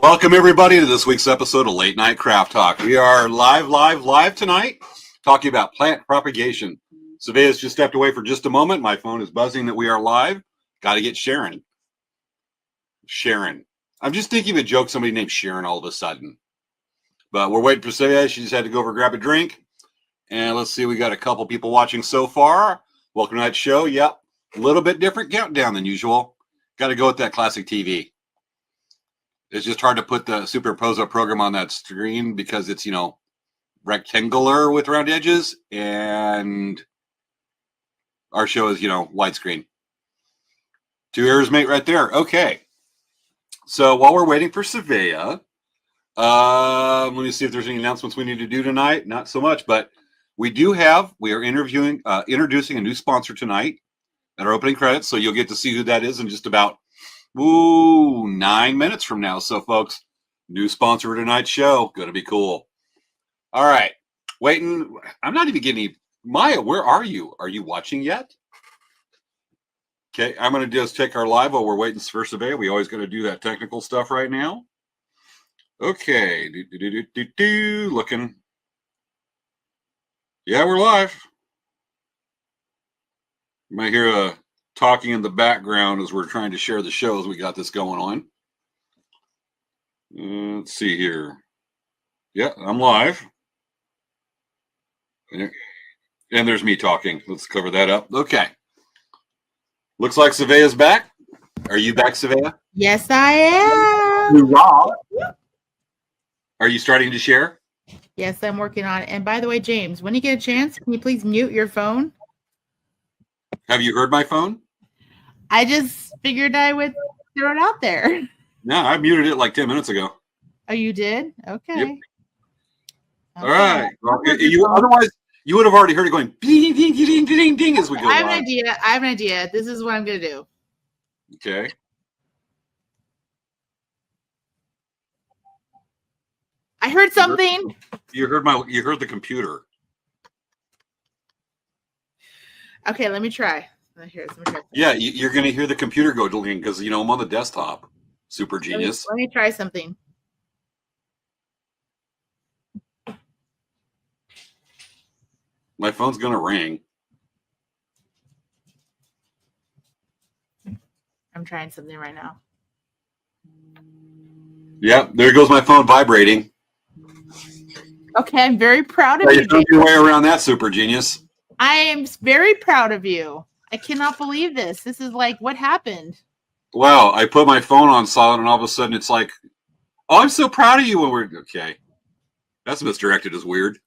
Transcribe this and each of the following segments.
Welcome, everybody, to this week's episode of Late Night Craft Talk. We are live tonight, talking about plant propagation. Svea's just stepped away for just a moment. My phone is buzzing that we are live. Got to get Sharon. I'm just thinking of a joke somebody named Sharon all of a sudden. But we're waiting for Svea. She just had to go over and grab a drink. And let's see, we got a couple people watching so far. Welcome to that show. Yep, a little bit different countdown than usual. Got to go with that classic TV. It's just hard to put the superimpose a program on that screen because it's, rectangular with round edges, and our show is, widescreen. Two errors, mate, right there. Okay. So while we're waiting for Svea, let me see if there's any announcements we need to do tonight. Not so much, but we are introducing a new sponsor tonight at our opening credits. So you'll get to see who that is in just about 9 minutes from now. So, folks, new sponsor for tonight's show. Going to be cool. All right. Waiting. I'm not even getting Maya, where are you? Are you watching yet? Okay. I'm going to just take our live while we're waiting for Svea. We always got to do that technical stuff right now. Okay. Looking. Yeah, we're live. You might hear a talking in the background as we're trying to share the shows. We got this going on. Let's see here. Yeah, I'm live. And there's me talking. Let's cover that up. Okay. Looks like Svea's back. Are you back, Svea? Yes, I am. Hoorah. Are you starting to share? Yes, I'm working on it. And by the way, James, when you get a chance, can you please mute your phone? Have you heard my phone? I just figured I would throw it out there. No, I muted it like 10 minutes ago. Oh, you did? Okay. Yep. Okay. All right. Well, otherwise, you would have already heard it going ding, ding, ding, ding, ding, ding as we go. I have an idea. This is what I'm going to do. Okay. I heard something. You heard the computer. Okay, let me try. Yeah, you're going to hear the computer go ding because, I'm on the desktop. Super genius. Let me try something. My phone's going to ring. I'm trying something right now. Yep, there goes my phone vibrating. Okay, I'm very proud of you. You found your way around that, super genius. I am very proud of you. I cannot believe this. This is like, what happened? Wow, I put my phone on silent, and all of a sudden it's like, oh, I'm so proud of you when we're... Okay. That's misdirected as weird.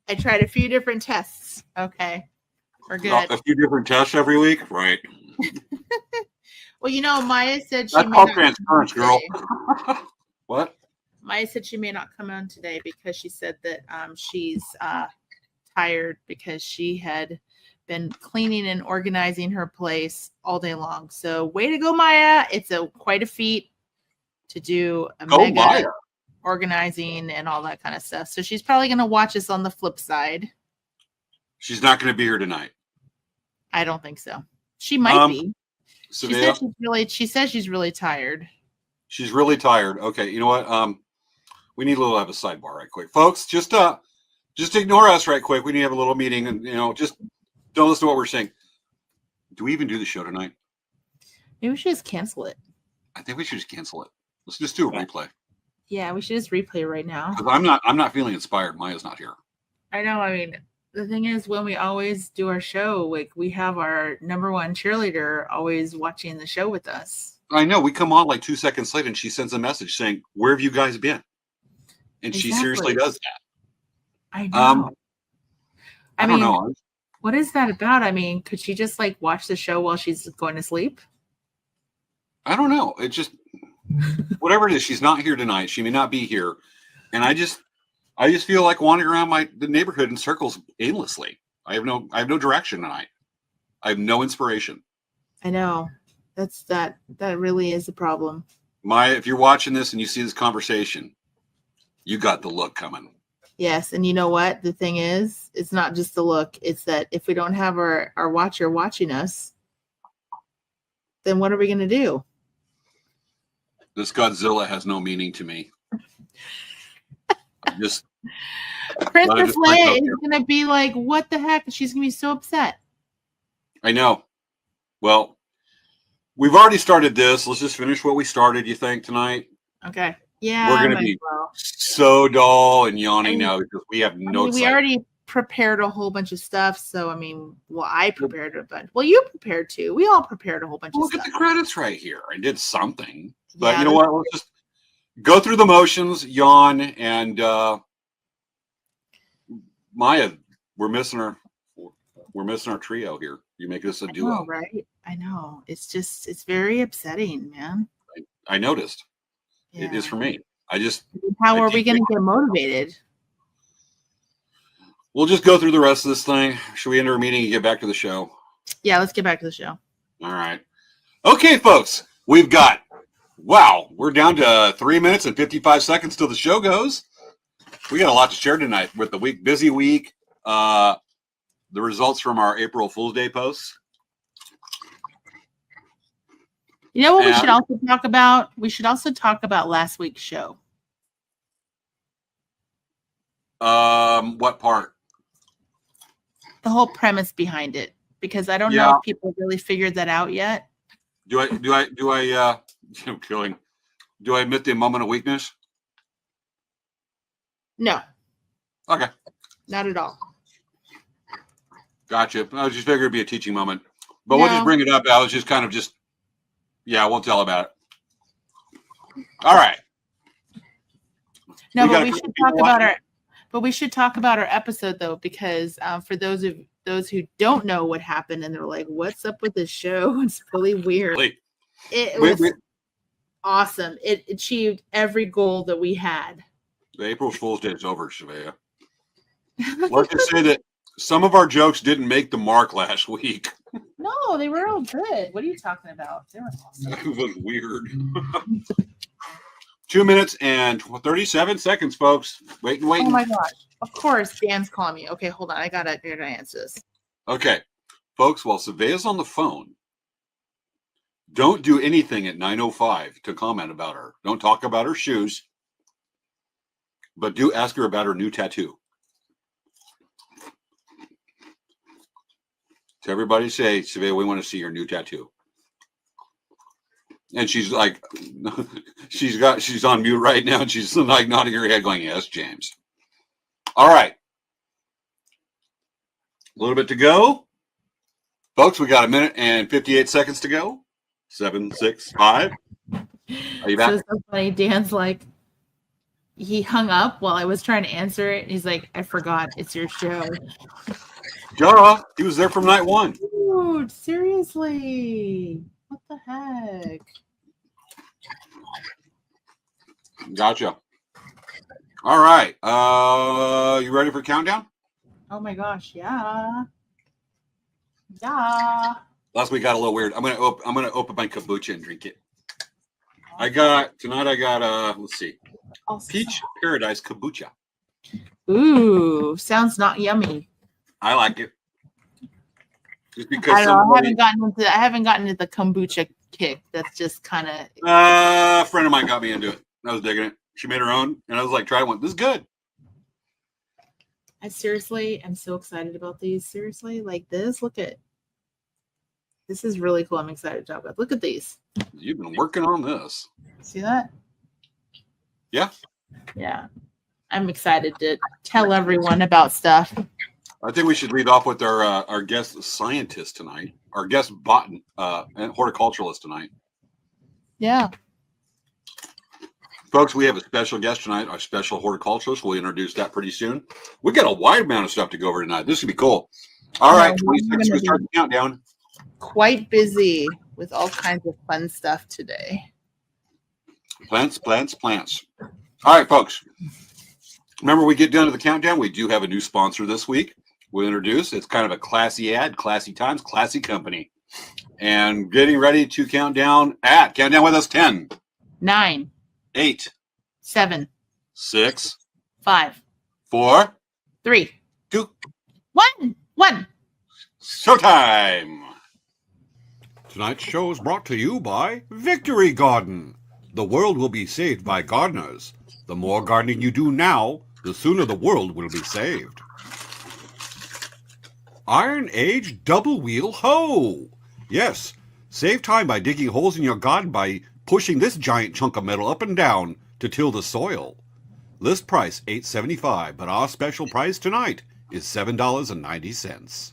I tried a few different tests. Okay. We're good. A few different tests every week? Right. Well, Maya said she That's called transference, girl. What? Maya said she may not come on today because she said that she's tired because she had been cleaning and organizing her place all day long. So way to go, Maya. It's quite a feat to do mega organizing and all that kind of stuff. So she's probably going to watch us on the flip side. She's not going to be here tonight. I don't think so. She might be. Svea? She says she's really tired. She's really tired. Okay, you know what? We need have a sidebar right quick. Folks, just ignore us right quick. We need to have a little meeting and just don't listen to what we're saying. Do we even do the show tonight? Maybe we should just cancel it. I think we should just cancel it. Let's just do a replay. Yeah, we should just replay right now. Because I'm not feeling inspired. Maya's not here. I know. I mean, the thing is, when we always do our show, like we have our number one cheerleader always watching the show with us. I know. We come on like 2 seconds late, and she sends a message saying, "Where have you guys been?" And she seriously does that. I know. I don't know. What is that about? I mean, could she just like watch the show while she's going to sleep? I don't know. It just whatever it is. She's not here tonight. She may not be here, and I just feel like wandering around the neighborhood in circles aimlessly. I have no direction tonight. I have no inspiration. I know. That really is a problem. Maya, if you're watching this and you see this conversation, you got the look coming. Yes, and you know what? The thing is, it's not just the look. It's that if we don't have our watcher watching us, then what are we going to do? This Godzilla has no meaning to me. Just Princess Leia is going to be like, what the heck? She's going to be so upset. I know. Well, we've already started this. Let's just finish what we started, you think, tonight? Okay. Yeah. We're going to be so dull and yawning now because we have no we already prepared a whole bunch of stuff. So, I mean, well, I prepared a bunch. Well, you prepared too. We all prepared a whole bunch of stuff. Look at the credits right here. I did something. But you know what? Let's just go through the motions, yawn, and Maya, we're missing our trio here. You make this a duo. I know, right? I know. It's very upsetting, man. I noticed. Yeah. It is for me. How are we going to get motivated? We'll just go through the rest of this thing. Should we end our meeting and get back to the show? Yeah, let's get back to the show. All right. Okay, folks. We've got, we're down to 3 minutes and 55 seconds till the show goes. We got a lot to share tonight with the busy week. The results from our April Fool's Day posts. You know what we should also talk about? We should also talk about last week's show. What part? The whole premise behind it, because I don't know if people really figured that out yet. Do I I'm killing. Do I admit the moment of weakness? No. Okay. Not at all. Gotcha. I was just figured it'd be a teaching moment. But we'll just bring it up. I was just kind of I won't tell about it. All right. No, but we should talk about our episode though, because for those who don't know what happened and they're like, "What's up with this show?" It's really weird. It was awesome. It achieved every goal that we had. The April Fool's Day is over, Svea. Let's just say that some of our jokes didn't make the mark last week. No, they were all good. What are you talking about? They were awesome. It was weird. 2 minutes and 37 seconds, folks. Waiting. Oh my gosh. Of course, Dan's calling me. Okay, hold on. I gotta answer this. Okay. Folks, while Svea's on the phone, don't do anything at 9:05 to comment about her. Don't talk about her shoes. But do ask her about her new tattoo. To everybody say, Svea, we want to see your new tattoo. And she's like, she's on mute right now, and she's like nodding her head going, yes, James. All right. A little bit to go. Folks, we got 1 minute and 58 seconds to go. 7, 6, 5. Are you back? So funny. Dan's like, he hung up while I was trying to answer it. He's like, I forgot. It's your show. Duh. He was there from night one. Dude, seriously. What the heck? Gotcha. All right. You ready for countdown? Oh my gosh, yeah. Yeah. Last week got a little weird. I'm gonna open my kombucha and drink it. I got let's see. Peach Paradise kombucha. Ooh, sounds not yummy. I like it. Just because I haven't gotten into the kombucha kick. That's just kind of a friend of mine got me into it. I was digging it. She made her own, and I was like, try one. This is good. I seriously am so excited about these. Seriously, like this. Look at this is really cool. I'm excited to talk about. Look at these. You've been working on this. See that? Yeah. Yeah. I'm excited to tell everyone about stuff. I think we should lead off with our guest scientist tonight, our guest and horticulturalist tonight. Yeah. Folks, we have a special guest tonight, our special horticulturalist. We'll introduce that pretty soon. We got a wide amount of stuff to go over tonight. This will be cool. All right, 20 seconds to start the countdown. Quite busy with all kinds of fun stuff today. Plants. All right, folks. Remember, we get down to the countdown. We do have a new sponsor this week. We'll introduce. It's kind of a classy ad, classy times, classy company. And getting ready to count down with us. 10, 9, 8, 7, 6, 5, 4, 3, 2, 1. Showtime. Tonight's show is brought to you by Victory Garden. The world will be saved by gardeners. The more gardening you do now, the sooner the world will be saved. Iron Age Double Wheel Hoe. Yes, save time by digging holes in your garden by pushing this giant chunk of metal up and down to till the soil. List price $8.75, but our special price tonight is $7.90.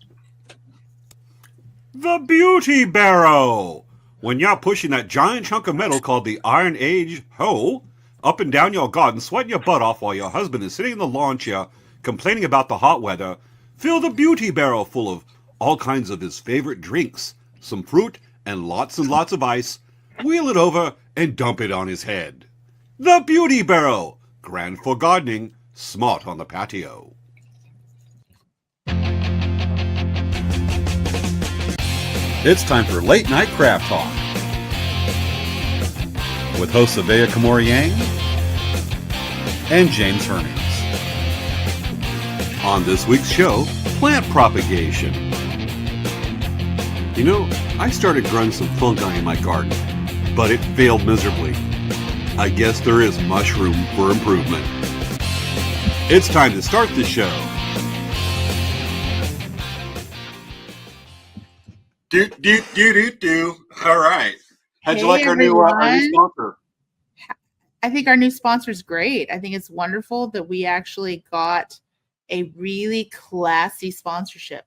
The Beauty Barrow. When you're pushing that giant chunk of metal called the Iron Age hoe up and down your garden, sweating your butt off while your husband is sitting in the lawn chair complaining about the hot weather, fill the Beauty Barrow full of all kinds of his favorite drinks, some fruit, and lots of ice, wheel it over, and dump it on his head. The Beauty Barrow. Grand for gardening, smart on the patio. It's time for Late Night Craft Talk with hosts Svea Yang and James Hermans. On this week's show, plant propagation. You know, I started growing some fungi in my garden, but it failed miserably. I guess there is much room for improvement. It's time to start the show. Do. All right. How'd you like our new sponsor? I think our new sponsor is great. I think it's wonderful that we actually got a really classy sponsorship.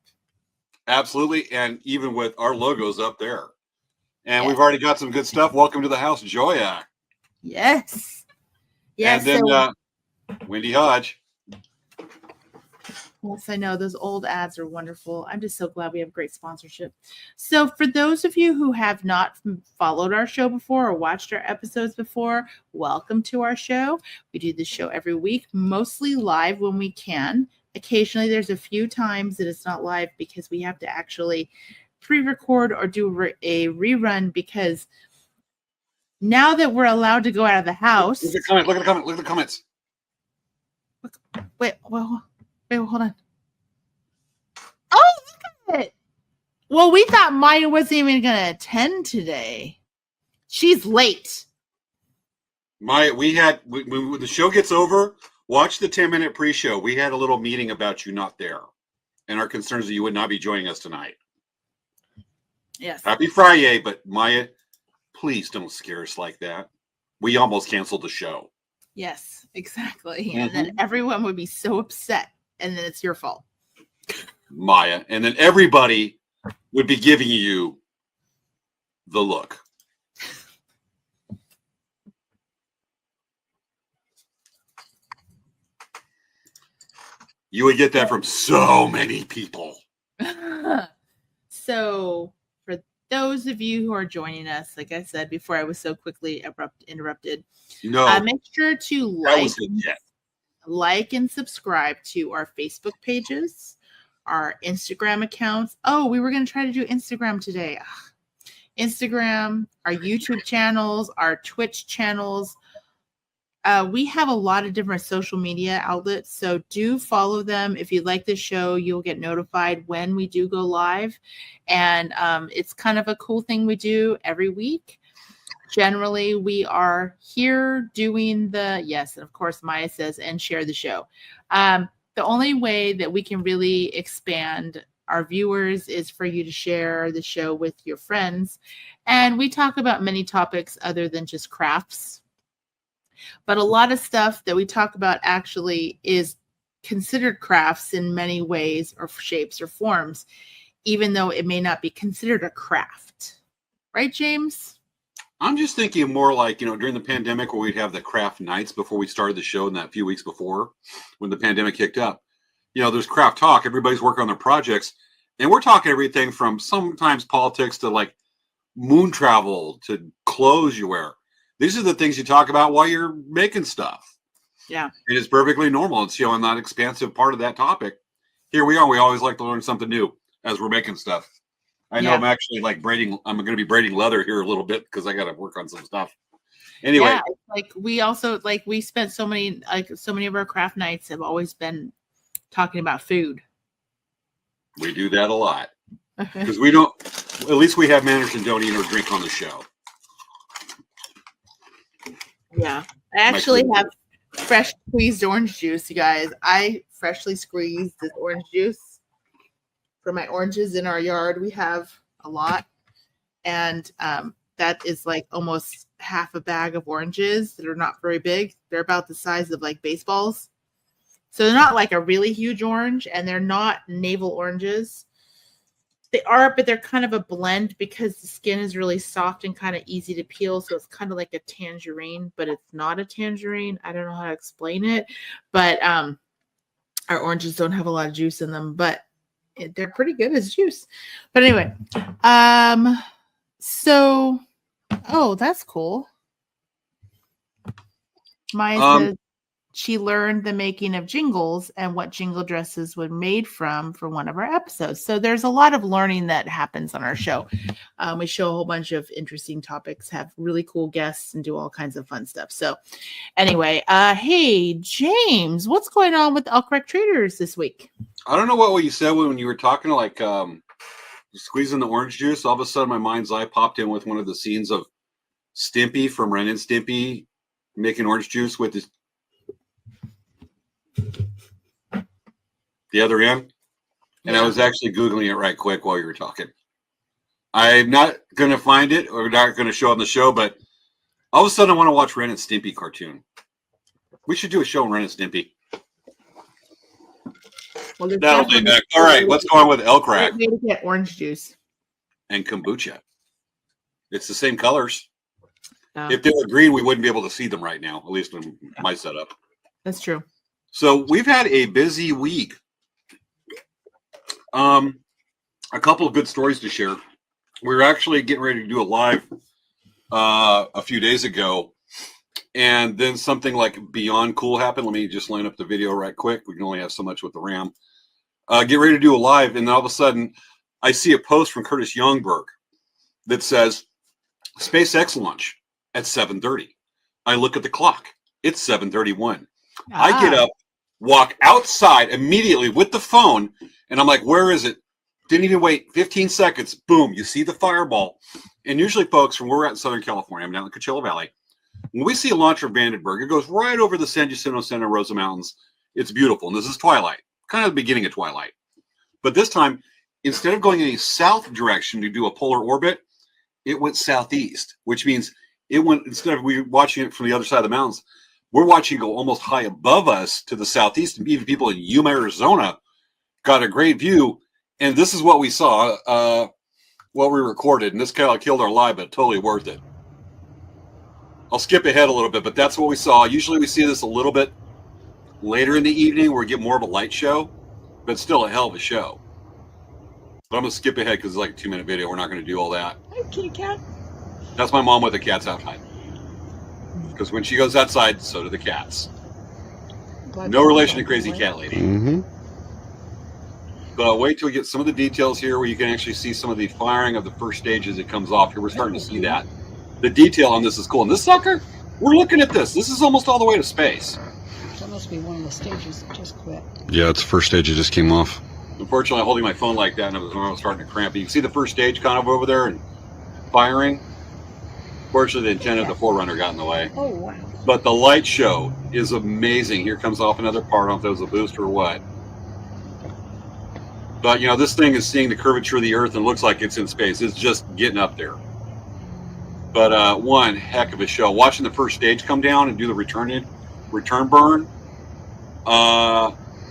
Absolutely. And even with our logos up there. And we've already got some good stuff. Welcome to the house, Joya. Yes. Yes. And then Wendy Hodge. Yes, I know. Those old ads are wonderful. I'm just so glad we have great sponsorship. So for those of you who have not followed our show before or watched our episodes before, welcome to our show. We do this show every week, mostly live when we can. Occasionally, there's a few times that it's not live because we have to actually pre-record or do a rerun because now that we're allowed to go out of the house. Look at the comments. Wait, hold on. Oh, look at it. Well, we thought Maya wasn't even going to attend today. She's late. Maya, when the show gets over, watch the 10-minute pre-show. We had a little meeting about you not there and our concerns that you would not be joining us tonight. Yes. Happy Friday, but Maya, please don't scare us like that. We almost canceled the show. Yes, exactly. Mm-hmm. And then everyone would be so upset. And then it's your fault. Maya. And then everybody would be giving you the look. You would get that from so many people. So for those of you who are joining us, like I said before, I was so quickly interrupted. No. Make sure to like and subscribe to our Facebook pages, our Instagram accounts. Oh, we were going to try to do Instagram today. Instagram, our YouTube channels, our Twitch channels. We have a lot of different social media outlets, so do follow them. If you like the show, you'll get notified when we do go live. And it's kind of a cool thing we do every week. Generally, we are here doing yes, and of course, Maya says, and share the show. The only way that we can really expand our viewers is for you to share the show with your friends. And we talk about many topics other than just crafts. But a lot of stuff that we talk about actually is considered crafts in many ways or shapes or forms, even though it may not be considered a craft. Right, James? I'm just thinking more like, during the pandemic where we'd have the craft nights before we started the show in that few weeks before when the pandemic kicked up. There's craft talk. Everybody's working on their projects. And we're talking everything from sometimes politics to like moon travel to clothes you wear. These are the things you talk about while you're making stuff. Yeah. It is perfectly normal. It's, in that expansive part of that topic. Here we are. We always like to learn something new as we're making stuff. I know I'm actually I'm going to be braiding leather here a little bit because I got to work on some stuff. Anyway. Yeah, we spent so many of our craft nights have always been talking about food. We do that a lot because we don't, At least we have manners and don't eat or drink on the show. Yeah. I actually have fresh squeezed orange juice, you guys. I freshly squeezed this orange juice for my oranges in our yard. We have a lot. And that is like almost half a bag of oranges that are not very big. They're about the size of like baseballs. So they're not like a really huge orange, and they're not navel oranges. They are, but they're kind of a blend because the skin is really soft and kind of easy to peel. So it's kind of like a tangerine, but it's not a tangerine. I don't know how to explain it, but our oranges don't have a lot of juice in them, but they're pretty good as juice. But anyway, so, oh, that's cool. Maya says she learned the making of jingles and what jingle dresses were made from for one of our episodes. So there's a lot of learning that happens on our show. We show a whole bunch of interesting topics, have really cool guests, and do all kinds of fun stuff. So anyway, hey, James, what's going on with Elk Rec Traders this week? I don't know what you said when you were talking, like squeezing the orange juice. All of a sudden, my mind's eye popped in with one of the scenes of Stimpy from Ren and Stimpy making orange juice with his the other end. And I was actually Googling it right quick while you were talking. I'm not going to find it or not going to show on the show, but all of a sudden I want to watch Ren and Stimpy cartoon. We should do a show on Ren and Stimpy. Well, that'll be next. All right, let's go on with Elk Rec. Way to get orange juice and kombucha. It's the same colors. If they were green, we wouldn't be able to see them right now, at least in my setup. That's true. So we've had a busy week. A couple of good stories to share. We were actually getting ready to do a live a few days ago, and then something like beyond cool happened. Let me just line up the video right quick. We can only have so much with the RAM. Get ready to do a live, and all of a sudden, I see a post from Curtis Youngberg that says, SpaceX launch at 7:30. I look at the clock. It's 7:31. I get up, walk outside immediately with the phone, and I'm like, where is it? Didn't even wait 15 seconds. Boom, you see the fireball. And usually, folks, from where we're at in Southern California, I'm down in the Coachella Valley, when we see a launcher of Vandenberg, it goes right over the San Jacinto Santa Rosa Mountains. It's beautiful. And this is twilight, kind of the beginning of twilight. But this time, instead of going in a south direction to do a polar orbit, it went southeast, which means it went, instead of we watching it from the other side of the mountains, we're watching it go almost high above us to the southeast. And even people in Yuma, Arizona got a great view. And this is what we saw, what we recorded. And this kind of killed our live, but totally worth it. I'll skip ahead a little bit, but that's what we saw. Usually we see this a little bit later in the evening where we get more of a light show, but still a hell of a show. But I'm going to skip ahead because it's like a 2-minute video. We're not going to do all that. Hi, kitty cat. That's my mom with the cats outside. Because when she goes outside, so do the cats. No relation to Crazy Cat Lady. Mm-hmm. But wait till we get some of the details here where you can actually see some of the firing of the first stage as it comes off. Here we're starting to see that. The detail on this is cool. And this sucker, we're looking at this. This is almost all the way to space. That must be one of the stages that just quit. Yeah, it's the first stage that just came off. Unfortunately, I'm holding my phone like that and I was starting to cramp. But you can see the first stage kind of over there and firing. Fortunately, the antenna of the Forerunner got in the way. Oh, wow. But the light show is amazing. Here comes off another part. I don't know if that was a boost or what. But, you know, this thing is seeing the curvature of the Earth and looks like it's in space. It's just getting up there. But one heck of a show. Watching the first stage come down and do the return burn,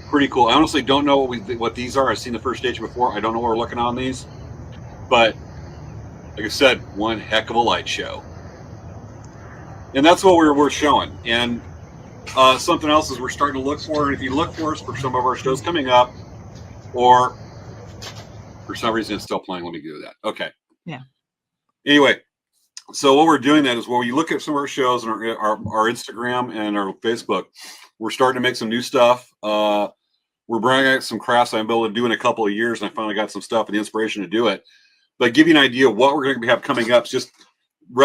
pretty cool. I honestly don't know what these are. I've seen the first stage before. I don't know what we're looking on these. But, like I said, one heck of a light show. And that's what we're showing. And something else is we're starting to look for, and if you look for us for some of our shows coming up, or for some reason it's still playing, let me do that. Okay. Yeah. Anyway, so what we're doing that is when you look at some of our shows and our Instagram and our Facebook, we're starting to make some new stuff. We're bringing out some crafts I've been able to do in a couple of years, and I finally got some stuff and the inspiration to do it. But give you an idea of what we're going to have coming up. It's just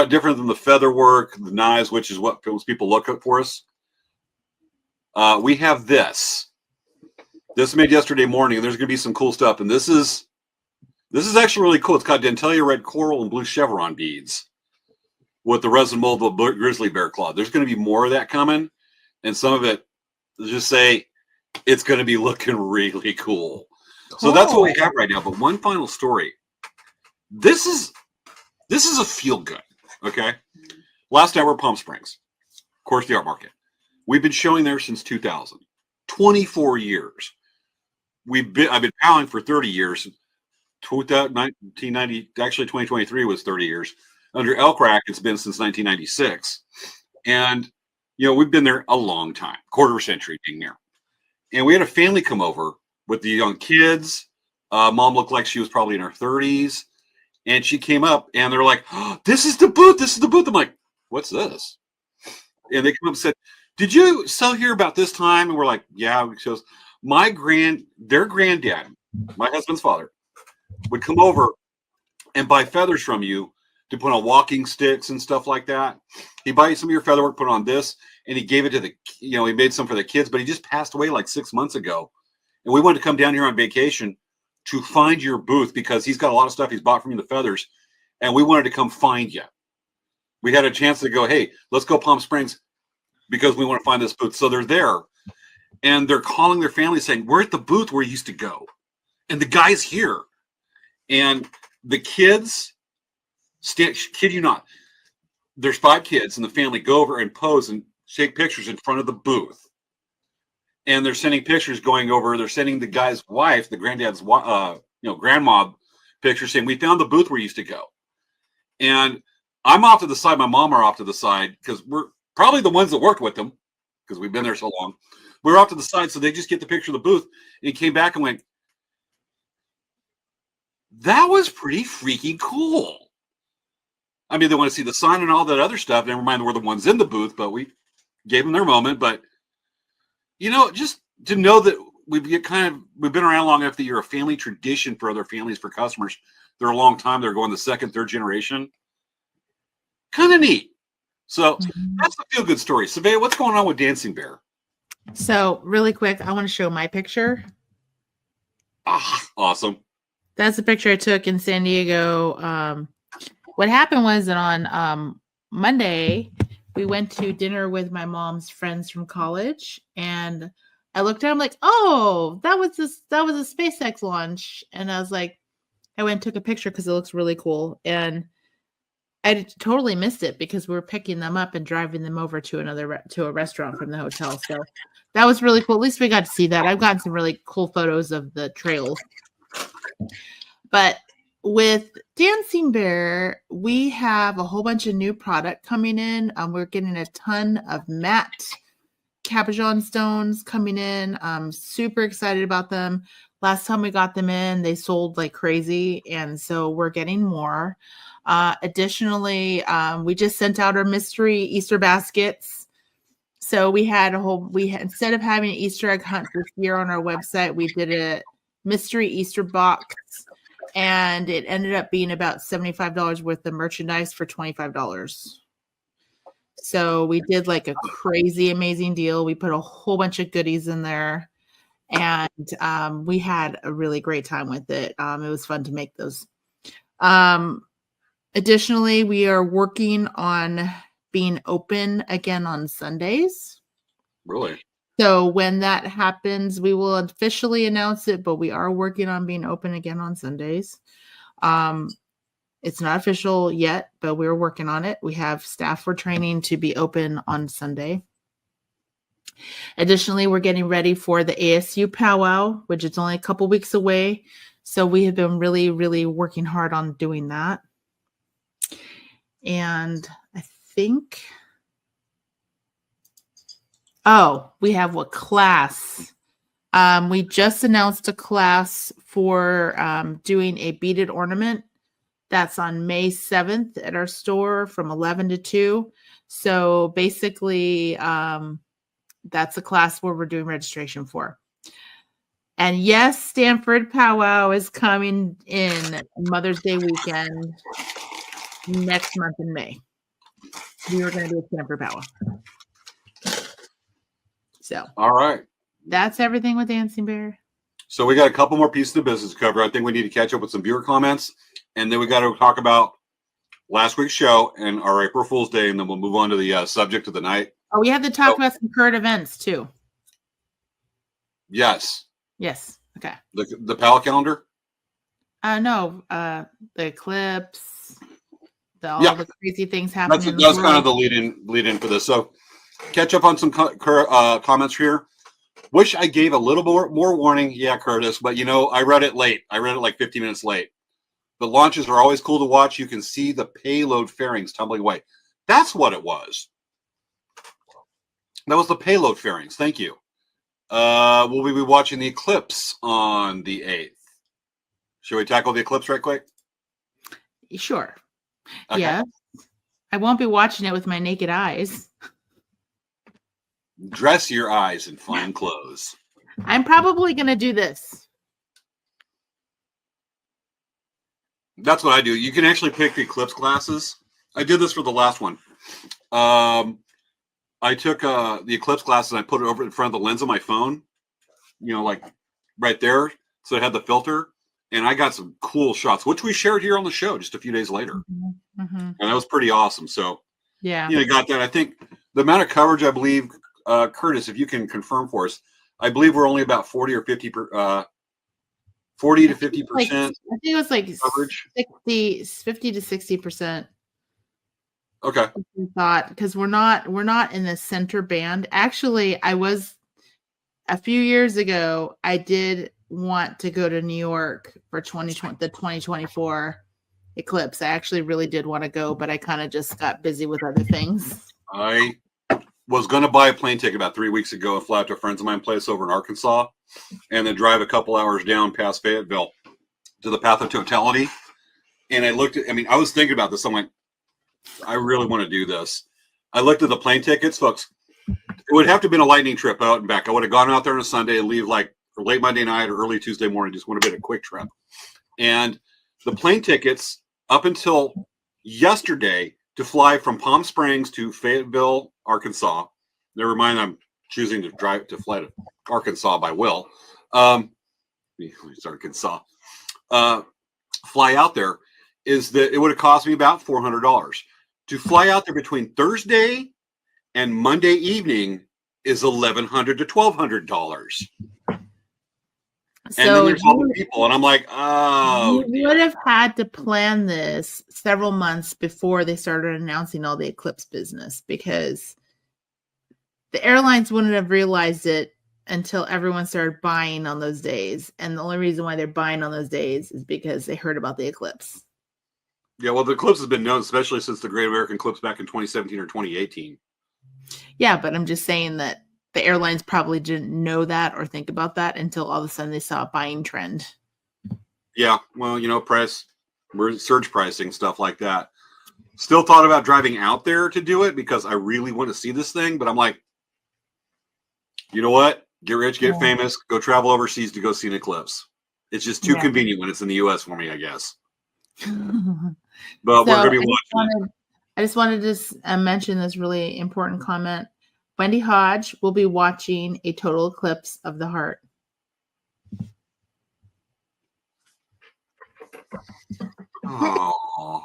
different than the feather work, the knives, which is what most people look at for us. We have this. This made yesterday morning, and there's going to be some cool stuff. And this is This is actually really cool. It's got Dentelia red coral and blue chevron beads with the resin mold of a grizzly bear claw. There's going to be more of that coming, and some of it, let's just say, it's going to be looking really cool. So that's what we have right now. But one final story. This is a feel good. Okay. Last night we're Palm Springs, of course, the art market. We've been showing there since 2000, 24 years. I've been paddling for 30 years. 1990, actually 2023 was 30 years. Under Elk Rack, it's been since 1996. And, we've been there a long time, quarter century being there. And we had a family come over with the young kids. Mom looked like she was probably in her 30s. And she came up and they're like, oh, this is the booth. This is the booth. I'm like, what's this? And they come up and said, did you sell here about this time? And we're like, yeah. She goes, their granddad, my husband's father, would come over and buy feathers from you to put on walking sticks and stuff like that. He buy you some of your feather work, put on this, and he gave it to he made some for the kids, but he just passed away like 6 months ago. And we wanted to come down here on vacation to find your booth because he's got a lot of stuff he's bought from you, the feathers, and we wanted to come find you. We had a chance to go, hey, let's go Palm Springs because we want to find this booth. So they're there, and they're calling their family saying, we're at the booth where you used to go, and the guy's here. And the kids, kid you not, there's 5 kids, and the family go over and pose and take pictures in front of the booth. And they're sending pictures going over. They're sending the guy's wife, the granddad's, grandma pictures saying, we found the booth where you used to go. And I'm off to the side. My mom are off to the side because we're probably the ones that worked with them because we've been there so long. We're off to the side. So they just get the picture of the booth and came back and went, that was pretty freaking cool. I mean, they want to see the sign and all that other stuff. Never mind, we're the ones in the booth, but we gave them their moment. But, just to know that we've been around long enough that you're a family tradition for other families, for customers. They're a long time. They're going the second, third generation. Kind of neat. So that's a feel good story. Svea, what's going on with Dancing Bear? So really quick, I want to show my picture. Awesome. That's the picture I took in San Diego. What happened was that on Monday, we went to dinner with my mom's friends from college, and I looked at them like, oh, that was a SpaceX launch. And I was like, I went and took a picture because it looks really cool. And I totally missed it because we were picking them up and driving them over to a restaurant from the hotel. So that was really cool. At least we got to see that. I've gotten some really cool photos of the trails. But with Dancing Bear, we have a whole bunch of new product coming in. We're getting a ton of matte cabochon stones coming in. I'm super excited about them. Last time we got them in, they sold like crazy. And so we're getting more. Additionally, we just sent out our mystery Easter baskets. So we had instead of having an Easter egg hunt this year on our website, we did a mystery Easter box, and it ended up being about $75 worth of merchandise for $25. So we did like a crazy amazing deal. We put a whole bunch of goodies in there, and we had a really great time with it. It was fun to make those. Additionally, we are working on being open again on Sundays. Really? So when that happens, we will officially announce it, but we are working on being open again on Sundays. It's not official yet, but we're working on it. We have staff we're training to be open on Sunday. Additionally, we're getting ready for the ASU powwow, which is only a couple weeks away. So we have been really, really working hard on doing that. And I think, we have a class. We just announced a class for doing a beaded ornament. That's on May 7th at our store from 11 to 2. So basically, that's a class where we're doing registration for. And yes, Stanford Powwow is coming in Mother's Day weekend next month in May. We were going to do a Stanford Powwow. So, all right. That's everything with Dancing Bear. So we got a couple more pieces of business to cover. I think we need to catch up with some viewer comments, and then we got to talk about last week's show and our April Fool's Day, and then we'll move on to the subject of the night. Oh, we have to talk about some current events too. Yes. Yes. Okay. The PAL calendar? No. The eclipse. All the crazy things happening. That's kind of the lead in for this. So catch up on some comments here. Wish I gave a little more warning. Yeah, Curtis, but I read it late. I read it like 15 minutes late. The launches are always cool to watch. You can see the payload fairings tumbling away. That's what it was. That was the payload fairings. Thank you. Will we be watching the eclipse on the 8th? Should we tackle the eclipse right quick? Sure. Okay. Yeah. I won't be watching it with my naked eyes. Dress your eyes in fine clothes. I'm probably going to do this. That's what I do. You can actually pick the eclipse glasses. I did this for the last one. I took the eclipse glasses and I put it over in front of the lens of my phone, like right there. So it had the filter. And I got some cool shots, which we shared here on the show just a few days later. Mm-hmm. And that was pretty awesome. So, yeah, you got that. I think the amount of coverage, I believe, Curtis, if you can confirm for us, I believe we're only about 40 to 50%. I think it was like coverage. 50 to 60%. Okay. Thought, because we're not in the center band. Actually, I was a few years ago. I did want to go to New York for the 2024 eclipse. I actually really did want to go, but I kind of just got busy with other things. I was going to buy a plane ticket about 3 weeks ago and fly out to a friend's of mine place over in Arkansas, and then drive a couple hours down past Fayetteville to the Path of Totality. And I was thinking about this. I'm like, I really want to do this. I looked at the plane tickets, folks. It would have to have been a lightning trip out and back. I would have gone out there on a Sunday and leave like late Monday night or early Tuesday morning. Just would have been a quick trip. And the plane tickets up until yesterday to fly from Palm Springs to Fayetteville, Arkansas. Never mind, I'm choosing to fly to Arkansas by will. It's Arkansas. Fly out there is that it would have cost me about $400. To fly out there between Thursday and Monday evening is $1,100 to $1,200. And then there's all the people, and I'm like, oh. You would have had to plan this several months before they started announcing all the eclipse business, because the airlines wouldn't have realized it until everyone started buying on those days. And the only reason why they're buying on those days is because they heard about the eclipse. Yeah, well, the eclipse has been known, especially since the Great American Eclipse back in 2017 or 2018. Yeah, but I'm just saying that the airlines probably didn't know that or think about that until all of a sudden they saw a buying trend. Yeah, well, surge pricing, stuff like that. Still thought about driving out there to do it because I really want to see this thing, but I'm like, you know what? Get rich, get famous, go travel overseas to go see an eclipse. It's just too convenient when it's in the U.S. for me, I guess. But we're going to be watching. I just wanted to mention this really important comment. Wendy Hodge will be watching a total eclipse of the heart. Oh.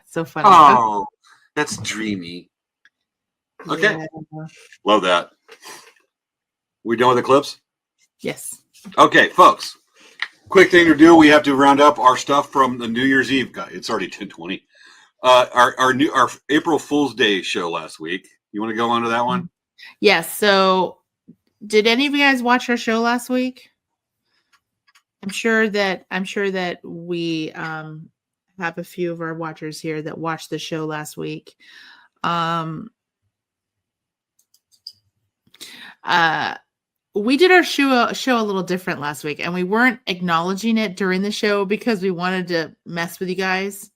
So funny. Oh, that's dreamy. Okay. Yeah. Love that. We done with eclipse? Yes. Okay, folks. Quick thing to do. We have to round up our stuff from the New Year's Eve. It's already 10:20. Our April Fool's Day show last week. You want to go on to that one? Yes. So, did any of you guys watch our show last week? I'm sure that we have a few of our watchers here that watched the show last week. We did our show a little different last week, and we weren't acknowledging it during the show because we wanted to mess with you guys.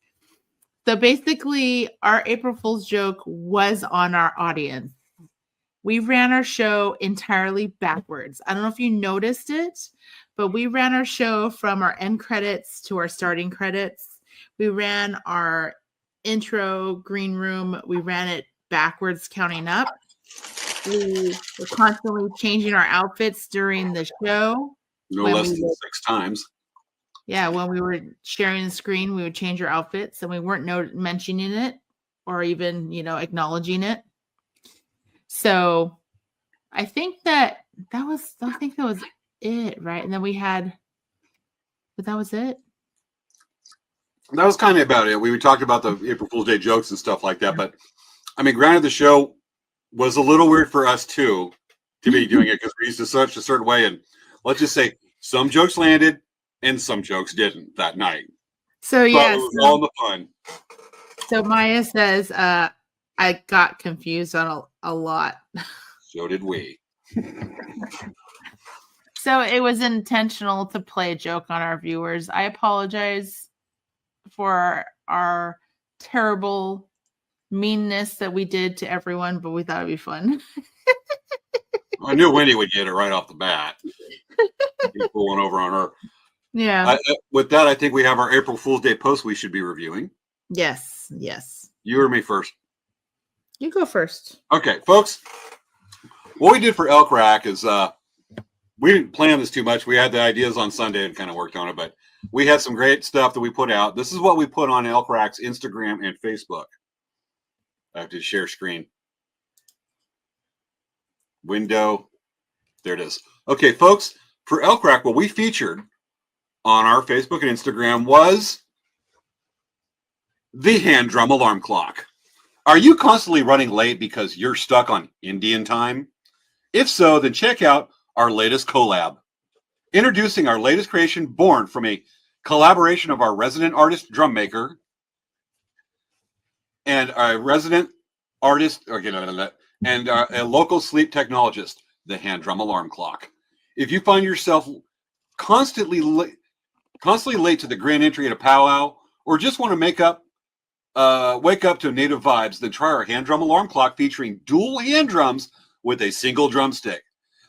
So basically, our April Fool's joke was on our audience. We ran our show entirely backwards. I don't know if you noticed it, but we ran our show from our end credits to our starting credits. We ran our intro green room. We ran it backwards, counting up. we were constantly changing our outfits during the show. No When less we than would- 6 times. Yeah, when we were sharing the screen, we would change our outfits, and we weren't mentioning it or even, acknowledging it. So I think that was it, right? And then but that was it. That was kind of about it. We talked about the April Fool's Day jokes and stuff like that. But I mean, granted, the show was a little weird for us too to be doing it because we're used to such a certain way. And let's just say some jokes landed and some jokes didn't that night. So But yeah, it was all in the fun. so Maya says, I got confused on a lot. So did we. So it was intentional to play a joke on our viewers. I apologize for our terrible meanness that we did to everyone, but we thought it'd be fun. I knew Wendy would get it right off the bat. Keep pulling over on her. Yeah. With that, I think we have our April Fool's Day post we should be reviewing. Yes. You or me first? You go first. Okay, folks. What we did for Elk Rack is we didn't plan this too much. We had the ideas on Sunday and kind of worked on it, but we had some great stuff that we put out. This is what we put on Elk Rack's Instagram and Facebook. I have to share screen. Window. There it is. Okay, folks, for Elk Rack, what we featured on our Facebook and Instagram was the hand drum alarm clock. Are you constantly running late because you're stuck on Indian time? If so, then check out our latest collab. Introducing our latest creation born from a collaboration of our resident artist drum maker and a resident artist and a local sleep technologist, the hand drum alarm clock. If you find yourself constantly late to the grand entry at a powwow, or just want to wake up to native vibes, then try our hand drum alarm clock featuring dual hand drums with a single drumstick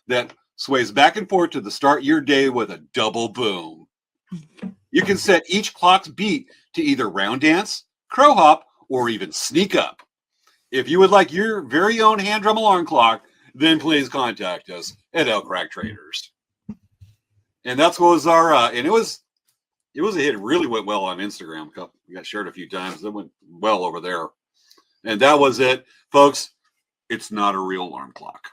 that sways back and forth to start your day with a double boom. You can set each clock's beat to either round dance, crow hop, or even sneak up. If you would like your very own hand drum alarm clock, then please contact us at Elk Rack Traders. And that's what was our and it was a hit. It really went well on Instagram. We got shared a few times. It went well over there. And that was it. Folks, it's not a real alarm clock.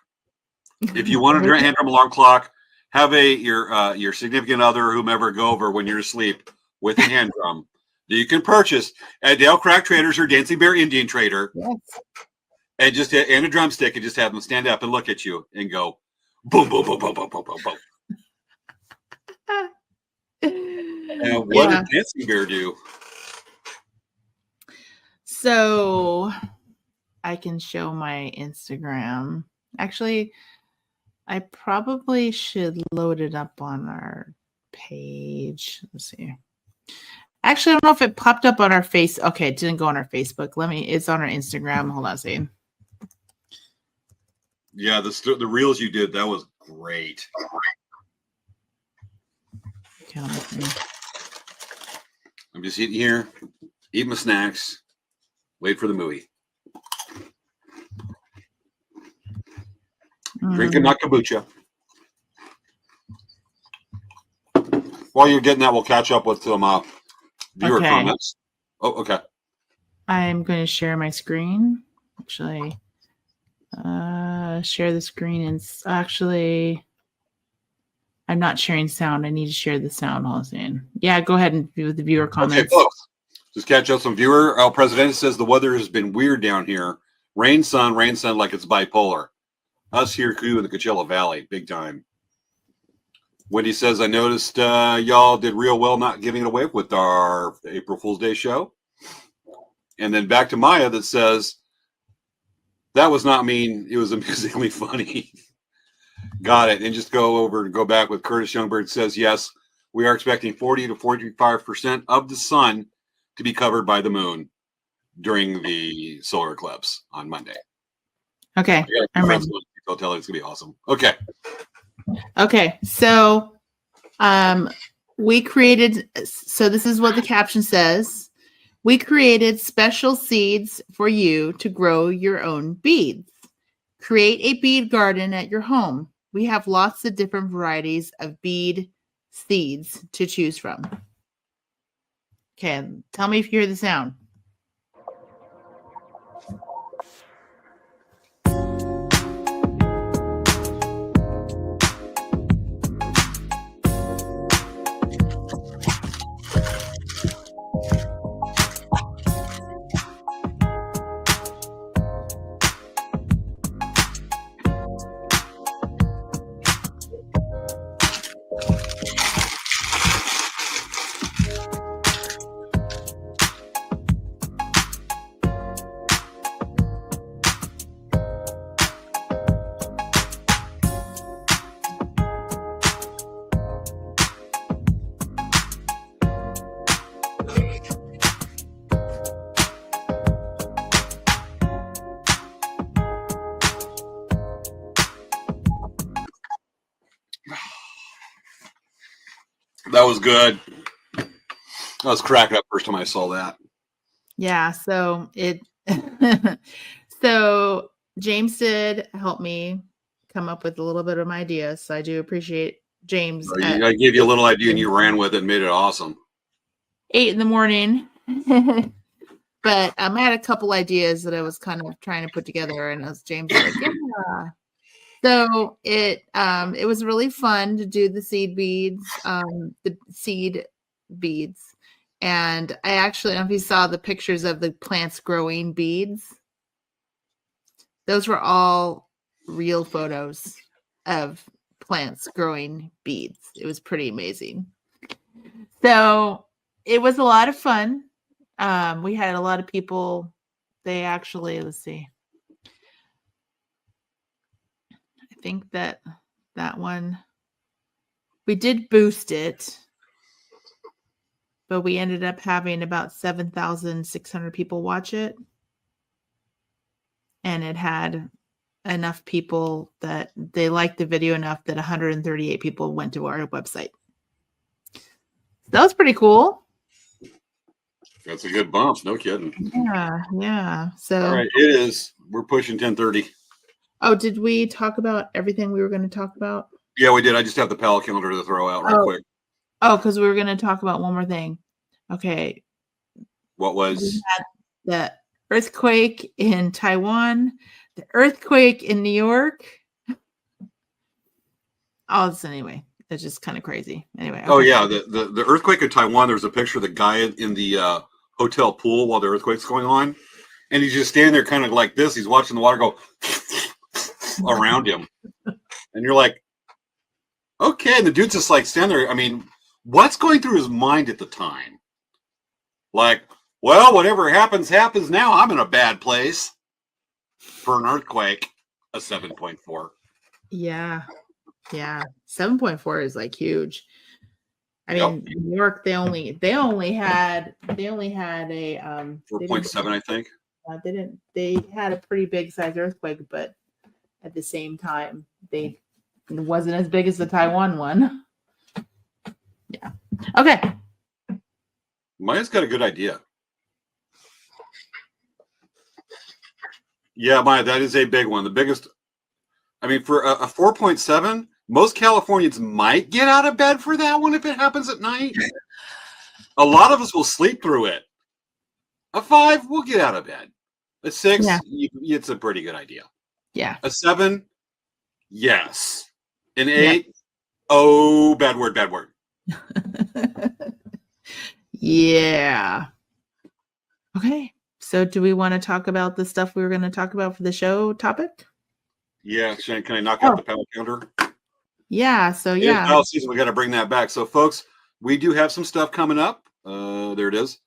If you want a hand drum alarm clock, have your significant other or whomever go over when you're asleep with a hand drum that you can purchase at Elk Rack Traders or Dancing Bear Indian Trader. Yes. And a drumstick and just have them stand up and look at you and go boom, boom, boom, boom, boom, boom, boom, boom. And what did Dancing Bear do? So I can show my Instagram. Actually, I probably should load it up on our page. Let's see. Actually, I don't know if it popped up on our face. Okay, it didn't go on our Facebook. It's on our Instagram. Hold on a second. Yeah, the reels you did, that was great. Okay, let me see. I'm just eating here, eat my snacks, wait for the movie. Drinking my kombucha. While you're getting that, we'll catch up with some viewer comments. Oh, okay. I'm going to share my screen. Actually, share the screen. And actually, I'm not sharing sound. I need to share the sound. Hold on. Yeah, go ahead and view the viewer comments. Okay, folks. Just catch up some viewer. El Presidente says the weather has been weird down here. Rain, sun, like it's bipolar. Us here in the Coachella Valley, big time. Wendy says, I noticed y'all did real well not giving it away with our April Fool's Day show. And then back to Maya that says, that was not mean. It was amusingly funny. Got it. And just go back with Curtis Youngbird says, yes, we are expecting 40 to 45% of the sun to be covered by the moon during the solar eclipse on Monday. Okay. I'm ready. I'll tell you it's going to be awesome. Okay. Okay. So we created, so this is what the caption says. We created special seeds for you to grow your own beads. Create a bead garden at your home. We have lots of different varieties of bead seeds to choose from. Okay, tell me if you hear the sound. That was good. I was cracking up first time I saw that. Yeah, so it so James did help me come up with a little bit of my ideas. So I do appreciate James. I gave you a little idea and you ran with it and made it awesome. 8 in the morning. But I had a couple ideas that I was kind of trying to put together, and as James was like, yeah. So it was really fun to do the seed beads, and I actually, I don't know if you saw the pictures of the plants growing beads. Those were all real photos of plants growing beads. It was pretty amazing. So it was a lot of fun. We had a lot of people. They actually, let's see. I think that one, we did boost it, but we ended up having about 7,600 people watch it. And it had enough people that they liked the video enough that 138 people went to our website. That was pretty cool. That's a good bump. No kidding. Yeah. So, all right, it is. We're pushing 10:30. Oh, did we talk about everything we were going to talk about? Yeah, we did. I just have the pal calendar to throw out right quick. Oh, because we were going to talk about one more thing. Okay. What was? We had the earthquake in Taiwan, the earthquake in New York. Oh, anyway, it's just kind of crazy. Anyway. Okay. Oh yeah, the earthquake in Taiwan. There's a picture of the guy in the hotel pool while the earthquake's going on, and he's just standing there, kind of like this. He's watching the water go around him, and you're like, okay. And the dude's just like standing there. I mean, what's going through his mind at the time? Like, well, whatever happens, happens. Now I'm in a bad place for an earthquake, a 7.4. Yeah. 7.4 is like huge. I mean, New York, they only had a 4.7, I think. They had a pretty big size earthquake, but at the same time, it wasn't as big as the Taiwan one. Yeah. Okay. Maya's got a good idea. Yeah, Maya, that is a big one. The biggest, I mean, for a 4.7, most Californians might get out of bed for that one if it happens at night. A lot of us will sleep through it. A 5, we'll get out of bed. A 6, it's a pretty good idea. Yeah. A 7, yes. An 8, oh, bad word. Yeah. Okay. So do we want to talk about the stuff we were going to talk about for the show topic? Yeah. Shane, can I knock out the power counter? Yeah. So it's foul season. We got to bring that back. So folks, we do have some stuff coming up. There it is.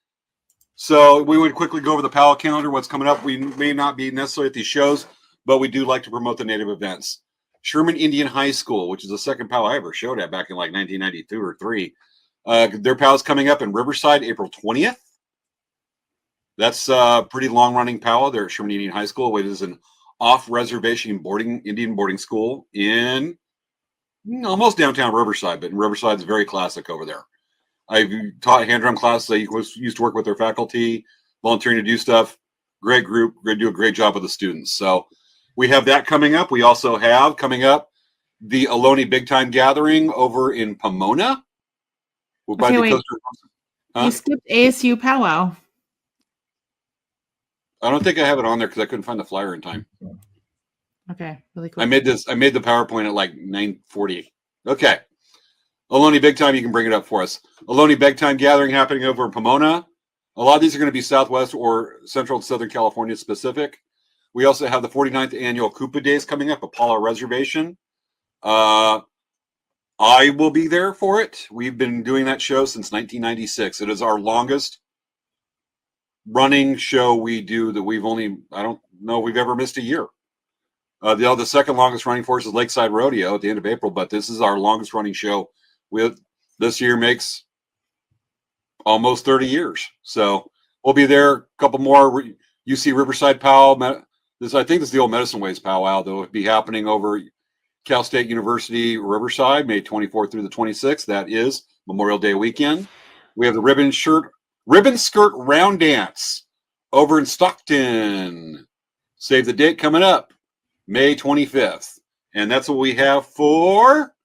So we would quickly go over the PAL calendar, what's coming up. We may not be necessarily at these shows, but we do like to promote the native events. Sherman Indian High School, which is the second PAL I ever showed at back in like 1992 or 3. Their PAL is coming up in Riverside, April 20th. That's a pretty long-running PAL. They're at Sherman Indian High School. It is an off-reservation Indian boarding school in almost downtown Riverside, but Riverside's very classic over there. I've taught hand drum classes. I used to work with their faculty, volunteering to do stuff. Great group. They do a great job with the students. So we have that coming up. We also have coming up the Ohlone Big Time Gathering over in Pomona. We're by the wait. coast. Huh? You skipped ASU powwow. I don't think I have it on there because I couldn't find the flyer in time. Okay, really quick. I made the PowerPoint at like 9:40. Okay. Ohlone Big Time, you can bring it up for us. Ohlone Big Time Gathering happening over in Pomona. A lot of these are going to be Southwest or Central and Southern California specific. We also have the 49th annual Koopa Days coming up, Apollo Reservation. I will be there for it. We've been doing that show since 1996. It is our longest running show we do that I don't know if we've ever missed a year. The second longest running for us is Lakeside Rodeo at the end of April, but this is our longest running show. This year makes almost 30 years. So we'll be there. A couple more UC Riverside powwow. I think this is the old Medicine Ways powwow that will be happening over Cal State University Riverside, May 24th through the 26th. That is Memorial Day weekend. We have the Ribbon Skirt Round Dance over in Stockton. Save the date coming up, May 25th. And that's what we have for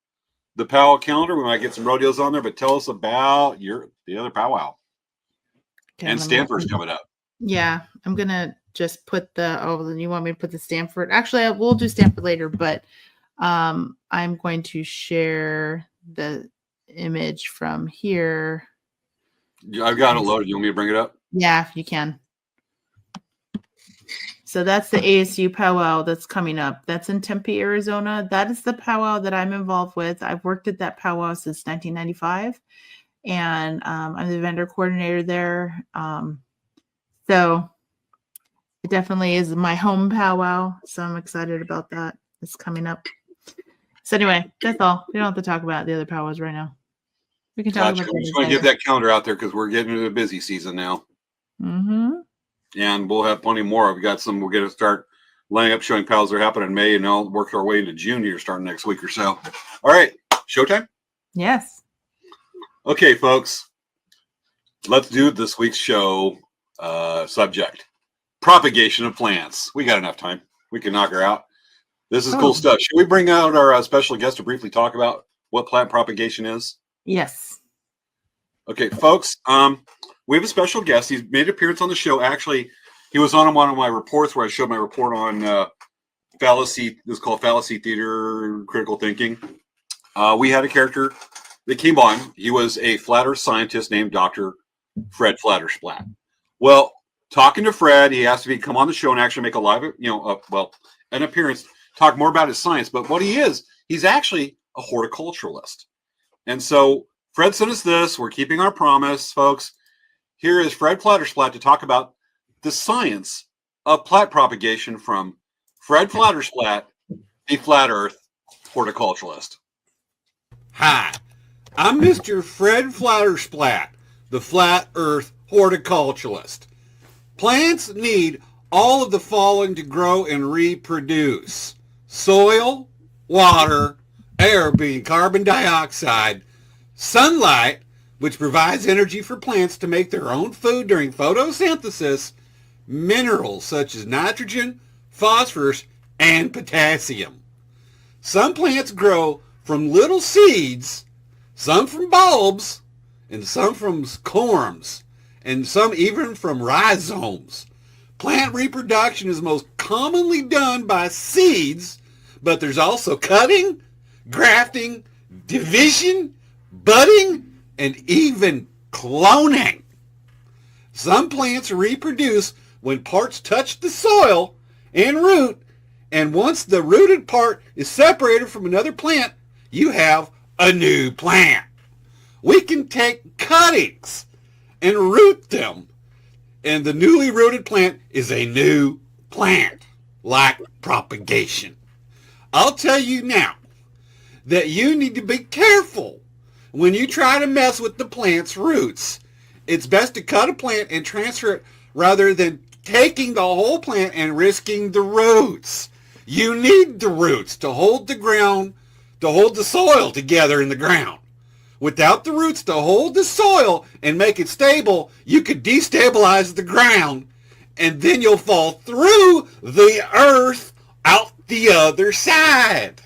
the powwow calendar. We might get some rodeos on there, but tell us about the other powwow. Okay, and Stanford's coming up. Yeah, I'm going to just put then you want me to put the Stanford? Actually, we'll do Stanford later, but I'm going to share the image from here. I've got it loaded. You want me to bring it up? Yeah, you can. So that's the ASU powwow that's coming up. That's in Tempe, Arizona. That is the powwow that I'm involved with. I've worked at that powwow since 1995, and I'm the vendor coordinator there. So it definitely is my home powwow. So I'm excited about that. It's coming up. So anyway, that's all. We don't have to talk about the other powwows right now. We can talk about. I just want to get that calendar out there because we're getting into the busy season now. Mm-hmm. And we'll have plenty more. We're going to start lining up showing pals that are happening in May, and I'll work our way into June here starting next week or so. All right. Showtime? Yes. Okay, folks. Let's do this week's show subject. Propagation of plants. We got enough time. We can knock her out. This is cool stuff. Should we bring out our special guest to briefly talk about what plant propagation is? Yes. Okay, folks. We have a special guest. He's made an appearance on the show. Actually, he was on one of my reports where I showed my report on fallacy. This is called Fallacy Theater Critical Thinking. We had a character that came on. He was a flat earth scientist named Dr. Fred Flattersplat. Well, talking to Fred, he asked if he'd come on the show and actually make a live, an appearance, talk more about his science. But what he is, he's actually a horticulturalist. And so Fred sent us this. We're keeping our promise, folks. Here is Fred Flattersplat to talk about the science of plant propagation from Fred Flattersplat, the flat earth horticulturalist. Hi, I'm Mr. Fred Flattersplat, the flat earth horticulturalist. Plants need all of the following to grow and reproduce: soil, water, air being carbon dioxide, sunlight, which provides energy for plants to make their own food during photosynthesis, minerals such as nitrogen, phosphorus, and potassium. Some plants grow from little seeds, some from bulbs, and some from corms, and some even from rhizomes. Plant reproduction is most commonly done by seeds, but there's also cutting, grafting, division, budding, and even cloning. Some plants reproduce when parts touch the soil and root, and once the rooted part is separated from another plant, you have a new plant. We can take cuttings and root them, and the newly rooted plant is a new plant, like propagation. I'll tell you now that you need to be careful when you try to mess with the plant's roots. It's best to cut a plant and transfer it rather than taking the whole plant and risking the roots. You need the roots to hold the ground, to hold the soil together in the ground. Without the roots to hold the soil and make it stable, you could destabilize the ground, and then you'll fall through the earth out the other side.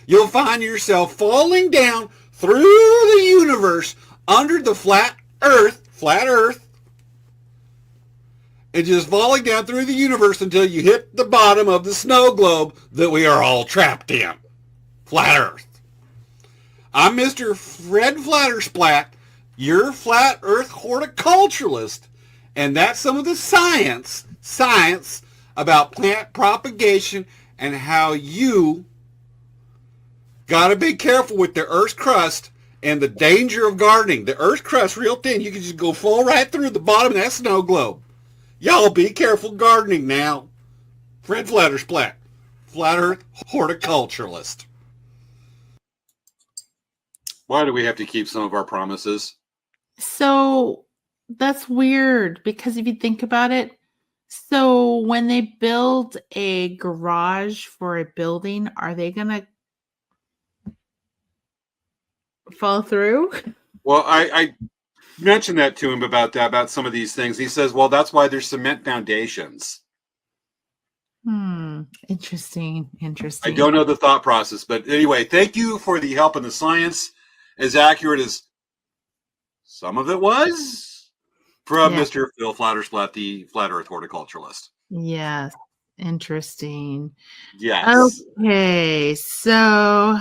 You'll find yourself falling down through the universe under the flat earth, and just falling down through the universe until you hit the bottom of the snow globe that we are all trapped in. Flat earth. I'm Mr. Fred Flattersplat, your flat earth horticulturalist, and that's some of the science about plant propagation and how you gotta be careful with the earth's crust and the danger of gardening. The earth's crust real thin. You can just go fall right through the bottom of that snow globe. Y'all be careful gardening now. Fred Flattersplat, flat earth horticulturalist. Why do we have to keep some of our promises? So that's weird because if you think about it, so when they build a garage for a building, are they going to fall through? Well, I mentioned that to him about some of these things. He says, well, that's why there's cement foundations. Interesting. I don't know the thought process, but anyway, thank you for the help in the science. As accurate as some of it was from Mr. Phil Flattersplat, the flat earth horticulturalist. Yes. Interesting. Yes. Okay. So,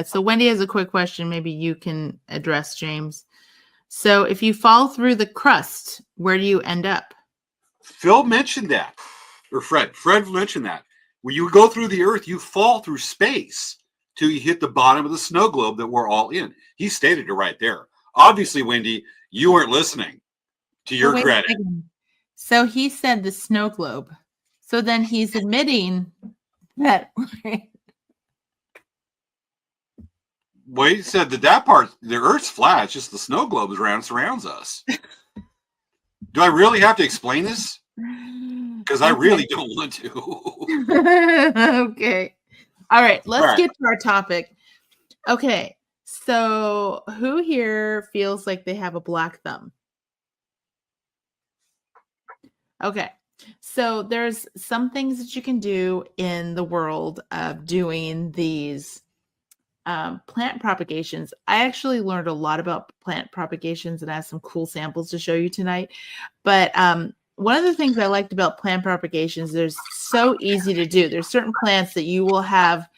so Wendy has a quick question. Maybe you can address, James. So if you fall through the crust, where do you end up? Phil mentioned that, or Fred mentioned that. When you go through the earth, you fall through space till you hit the bottom of the snow globe that we're all in. He stated it right there. Obviously, Wendy, you weren't listening, to your credit. So he said the snow globe. So then he's admitting that. Well, he said that part, the earth's flat, it's just the snow globe surrounds us. Do I really have to explain this? Because I really don't want to. Okay. All right. Let's get to our topic. Okay. So who here feels like they have a black thumb? Okay. So there's some things that you can do in the world of doing these plant propagations. I actually learned a lot about plant propagations and I have some cool samples to show you tonight. But one of the things I liked about plant propagations, they're so easy to do. There's certain plants that you will have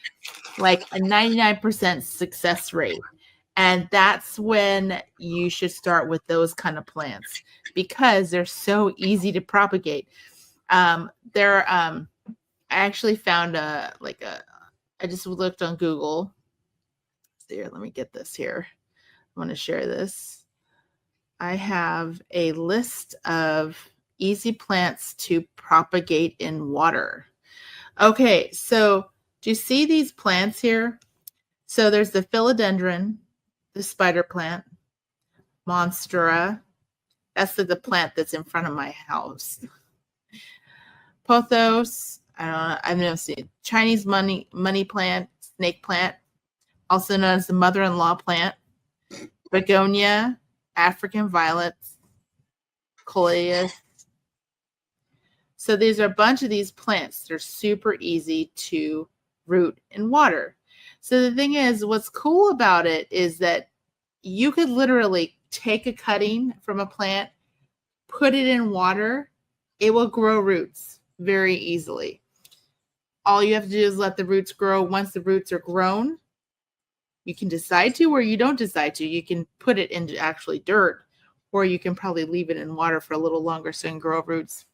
like a 99% success rate. And that's when you should start with those kind of plants because they're so easy to propagate. I actually found I just looked on Google. Here, let me get this here. I want to share this. I have a list of easy plants to propagate in water. Okay, so do you see these plants here? So there's the philodendron, the spider plant, monstera. That's the plant that's in front of my house. Pothos, I've never seen Chinese money plant, snake plant, also known as the mother-in-law plant, begonia, African violets, coleus. So these are a bunch of these plants. They're super easy to root in water. So the thing is, what's cool about it is that you could literally take a cutting from a plant, put it in water, it will grow roots very easily. All you have to do is let the roots grow. Once the roots are grown, you can decide to or you don't decide to. You can put it into actually dirt or you can probably leave it in water for a little longer so it can grow roots.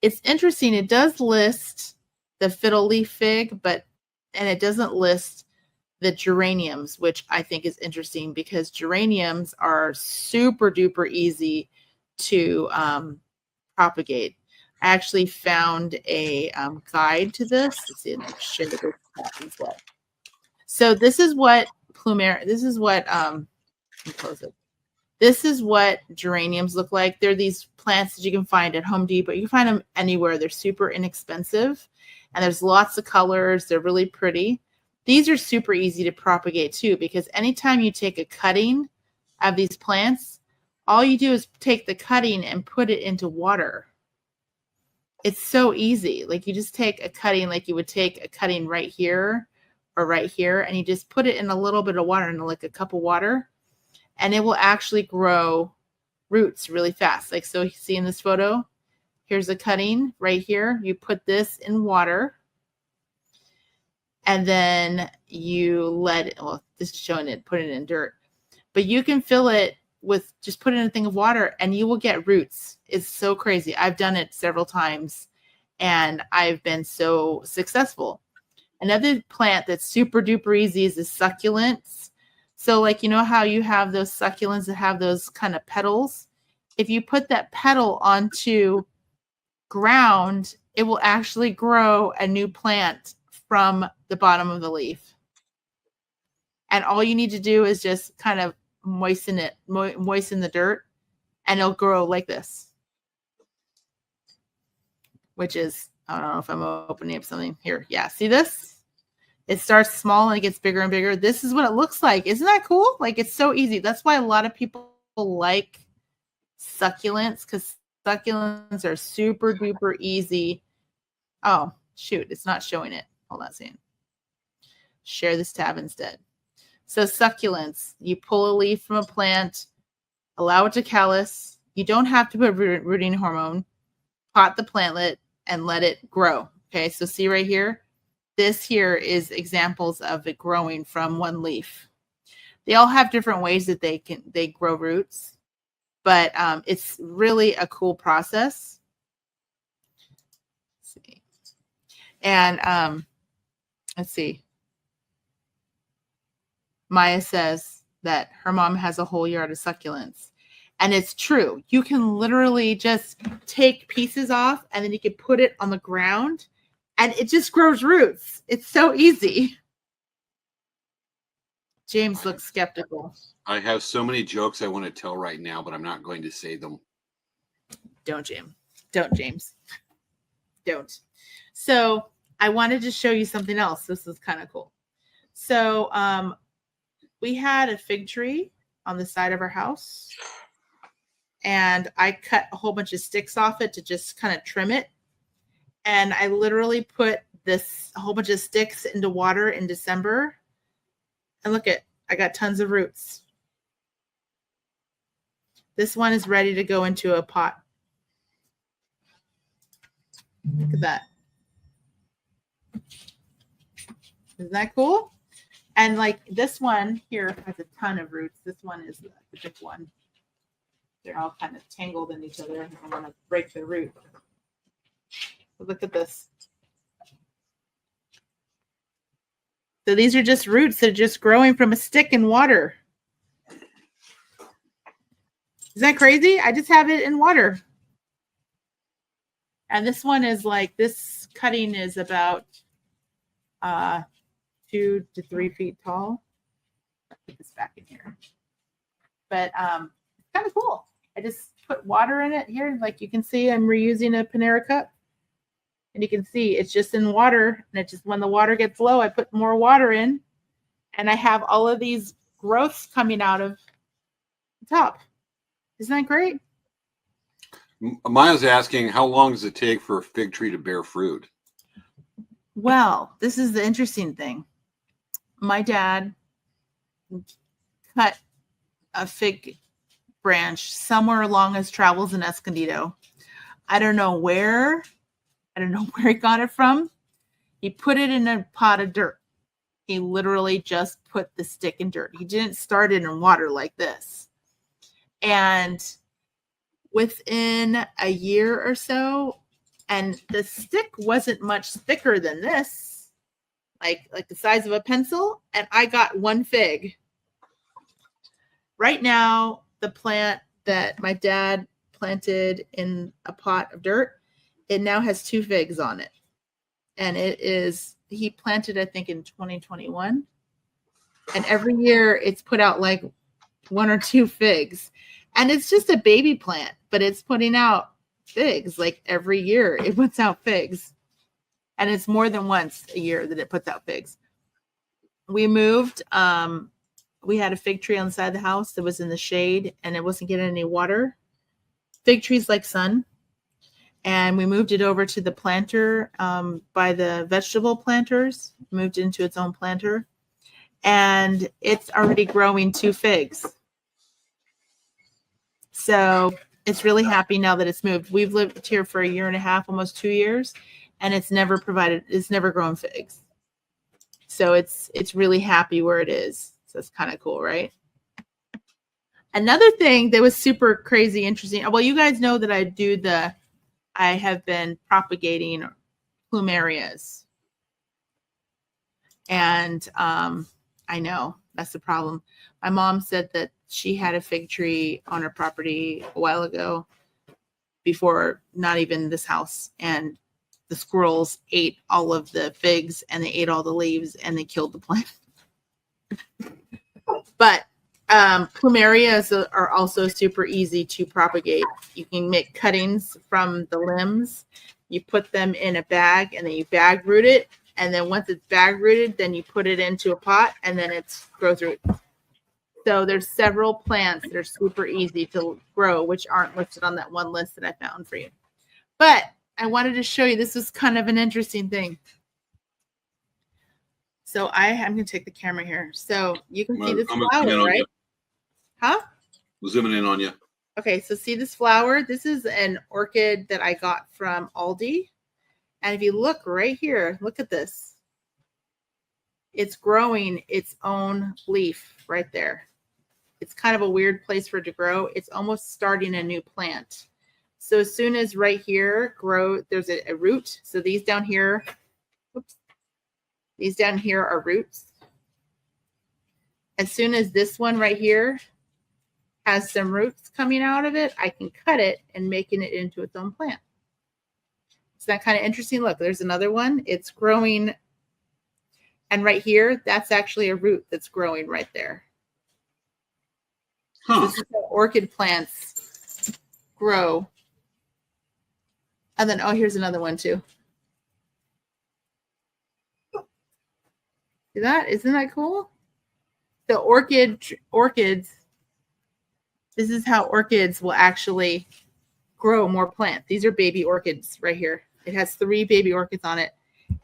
It's interesting. It does list the fiddle leaf fig, and it doesn't list the geraniums, which I think is interesting because geraniums are super duper easy to propagate. I actually found a guide to this. Let's see, let me share this happens what. So this is what this is what let me close it. This is what geraniums look like. They're these plants that you can find at Home Depot. You can find them anywhere. They're super inexpensive. And there's lots of colors. They're really pretty. These are super easy to propagate too, because anytime you take a cutting of these plants, all you do is take the cutting and put it into water. It's so easy. Like you just take a cutting, like you would take a cutting right here or right here, and you just put it in a little bit of water, in like a cup of water, and it will actually grow roots really fast. Like, so you see in this photo, here's a cutting right here. You put this in water, and then you let it, well, this is showing it, put it in dirt, but you can fill it with, just put it in a thing of water and you will get roots. It's so crazy. I've done it several times and I've been so successful. Another plant that's super duper easy is the succulents. So like, you know how you have those succulents that have those kind of petals? If you put that petal onto ground, it will actually grow a new plant from the bottom of the leaf. And all you need to do is just kind of moisten it, moisten the dirt, and it'll grow like this. Which is, I don't know if I'm opening up something here. Yeah, see this? It starts small and it gets bigger and bigger. This is what it looks like. Isn't that cool? Like, it's so easy. That's why a lot of people like succulents, because succulents are super duper easy. Oh, shoot. It's not showing it. Hold on a second. Share this tab instead. So succulents, you pull a leaf from a plant, allow it to callus. You don't have to put rooting hormone. Pot the plantlet and let it grow. Okay, so see right here? This here is examples of it growing from one leaf. They all have different ways that they grow roots, but it's really a cool process. Let's see. And let's see. Maya says that her mom has a whole yard of succulents. And it's true. You can literally just take pieces off and then you can put it on the ground and it just grows roots. It's so easy. James looks skeptical. I have so many jokes I want to tell right now, but I'm not going to say them. Don't, James. Don't, James. Don't. So I wanted to show you something else. This is kind of cool. So we had a fig tree on the side of our house. And I cut a whole bunch of sticks off it to just kind of trim it. And I literally put a whole bunch of sticks into water in December. And look I got tons of roots. This one is ready to go into a pot. Look at that. Isn't that cool? And like this one here has a ton of roots. This one is the big one. They're all kind of tangled in each other. I want to break the root. But look at this. So these are just roots that are just growing from a stick in water. Isn't that crazy? I just have it in water. And this one is like, this cutting is about 2 to 3 feet tall. I'll put this back in here. But it's kind of cool. I just put water in it here. Like you can see, I'm reusing a Panera cup. And you can see it's just in water. And it just, when the water gets low, I put more water in. And I have all of these growths coming out of the top. Isn't that great? Maya's asking, how long does it take for a fig tree to bear fruit? Well, this is the interesting thing. My dad cut a fig branch somewhere along his travels in Escondido. I don't know where he got it from. He put it in a pot of dirt. He literally just put the stick in dirt. He didn't start it in water like this. And within a year or so, and the stick wasn't much thicker than this, like the size of a pencil, and I got one fig. Right now, the plant that my dad planted in a pot of dirt, it now has 2 figs on it. And he planted, I think, in 2021. And every year it's put out like 1 or 2 figs. And it's just a baby plant, but it's putting out figs like every year. It puts out figs. And it's more than once a year that it puts out figs. We moved. We had a fig tree on the side of the house that was in the shade and it wasn't getting any water. Fig trees like sun. and we moved it over to the planter by the vegetable planters, moved into its own planter, and it's already growing 2 figs. So it's really happy now that it's moved. We've lived here for 1.5 years, almost 2 years, and it's never grown figs. So it's really happy where it is. So it's kind of cool, right? Another thing that was super crazy interesting. Well, you guys know that I have been propagating plumerias. And I know that's the problem. My mom said that she had a fig tree on her property a while ago, before not even this house, and the squirrels ate all of the figs and they ate all the leaves and they killed the plant. But plumerias are also super easy to propagate. You can make cuttings from the limbs. You put them in a bag and then you bag root it. And then once it's bag rooted, then you put it into a pot and then it's grows root. So there's several plants that are super easy to grow, which aren't listed on that one list that I found for you. But I wanted to show you, this is kind of an interesting thing. So I'm going to take the camera here. So you can see this flower, right? Huh? I'm zooming in on you. Okay, so see this flower? This is an orchid that I got from Aldi. And if you look right here, look at this. It's growing its own leaf right there. It's kind of a weird place for it to grow. It's almost starting a new plant. So as soon as right here there's a root. So these down here, oops, these down here are roots. As soon as this one right here has some roots coming out of it, I can cut it and making it into its own plant. Isn't that kind of interesting? Look, there's another one. It's growing. And right here, that's actually a root that's growing right there. Huh. This is how orchid plants grow. And then, oh, here's another one too. See that? Isn't that cool? The orchids, this is how orchids will actually grow more plants. These are baby orchids right here. It has 3 baby orchids on it.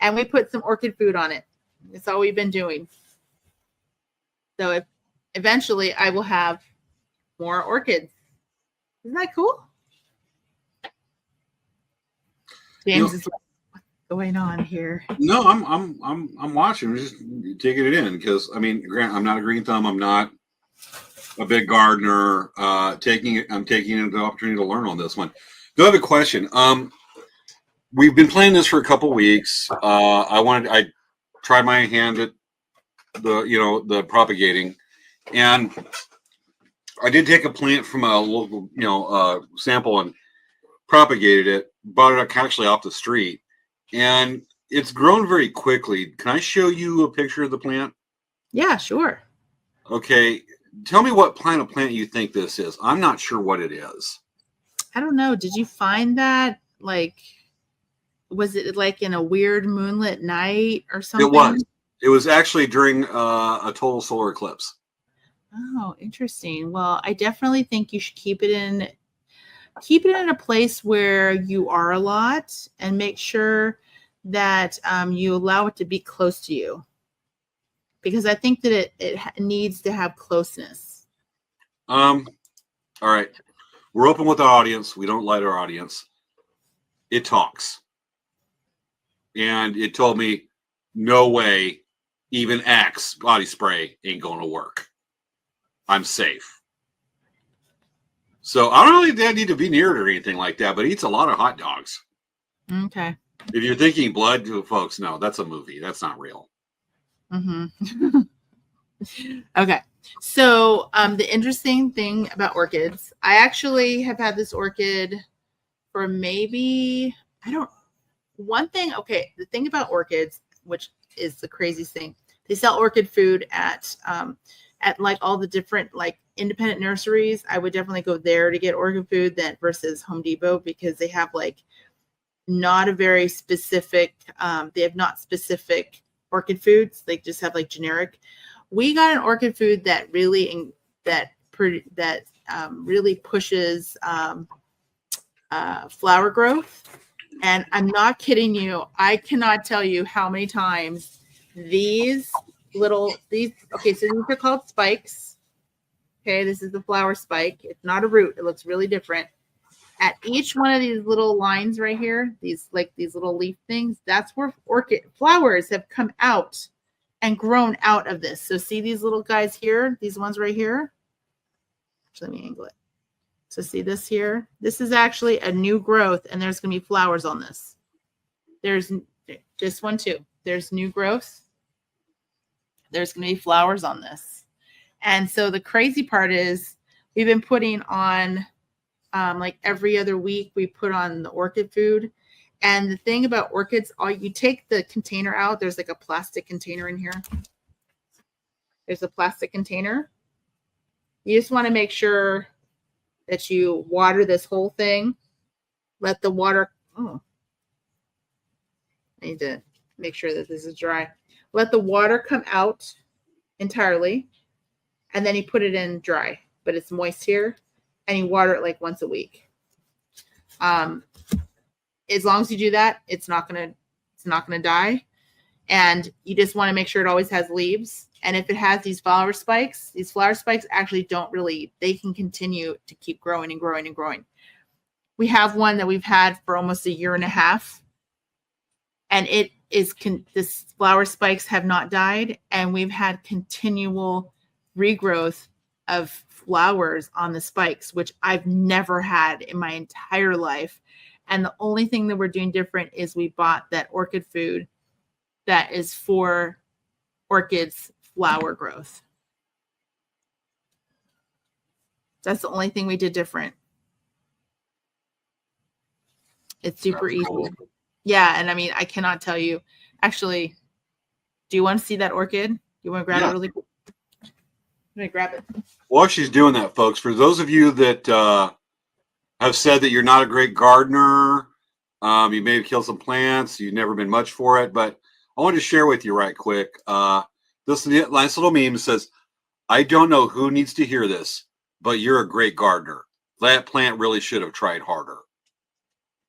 And we put some orchid food on it. That's all we've been doing. So eventually I will have more orchids. Isn't that cool? James is like, what's going on here? No, I'm watching. I'm just taking it in because Grant, I'm not a green thumb. I'm not a big gardener. I'm taking it the opportunity to learn on this one. Do I have a question? We've been playing this for a couple weeks. I tried my hand at the propagating, and I did take a plant from a local sample and propagated it. Bought it actually off the street, and it's grown very quickly. Can I show you a picture of the plant? Yeah, sure. Okay, tell me what kind of plant you think this is. I'm not sure what it is. I don't know. Did you find that? Like, was it like in a weird moonlit night or something? It was. It was actually during a total solar eclipse. Oh, interesting. Well, I definitely think you should keep it in a place where you are a lot, and make sure that you allow it to be close to you, because I think that it needs to have closeness. All right. We're open with our audience. We don't lie to our audience. It talks. And it told me, no way, even Axe body spray ain't going to work. I'm safe. So I don't really need to be near it or anything like that, but it eats a lot of hot dogs. Okay. If you're thinking blood, folks, no, that's a movie. That's not real. Mm-hmm. Okay. So the interesting thing about orchids, I actually have had this orchid for maybe, the thing about orchids, which is the craziest thing, they sell orchid food at like all the different like independent nurseries. I would definitely go there to get orchid food versus Home Depot, because they have like not a very specific, they have not specific orchid foods. They just have like generic. We got an orchid food that really really pushes flower growth. And I'm not kidding you. I cannot tell you how many times these okay, so these are called spikes. Okay, this is the flower spike. It's not a root. It looks really different. At each one of these little lines right here, these little leaf things, that's where orchid flowers have come out and grown out of this. So see these little guys here, these ones right here? Actually, let me angle it. So see this here? This is actually a new growth, and there's going to be flowers on this. There's this one too. There's new growth. There's going to be flowers on this. And so the crazy part is we've been putting on, like every other week, we put on the orchid food. And the thing about orchids, you take the container out. There's like a plastic container in here. There's a plastic container. You just want to make sure that you water this whole thing. Let the water, I need to make sure that this is dry. Let the water come out entirely, and then you put it in dry, but it's moist here, and you water it like once a week. As long as you do that, it's not gonna die. And you just want to make sure it always has leaves. And if it has these flower spikes actually they can continue to keep growing and growing and growing. We have one that we've had for almost a year and a half. And this flower spikes have not died. And we've had continual regrowth of flowers on the spikes, which I've never had in my entire life. And the only thing that we're doing different is we bought that orchid food that is for orchids flower growth. That's the only thing we did different. It's super easy. Cool. Yeah, and I mean, I cannot tell you. Actually, do you want to see that orchid? You want to grab it really quick? Let me grab it. While she's doing that, folks, for those of you that have said that you're not a great gardener, you may have killed some plants, you've never been much for it, but I wanted to share with you right quick. This nice little meme says, I don't know who needs to hear this, but you're a great gardener. That plant really should have tried harder.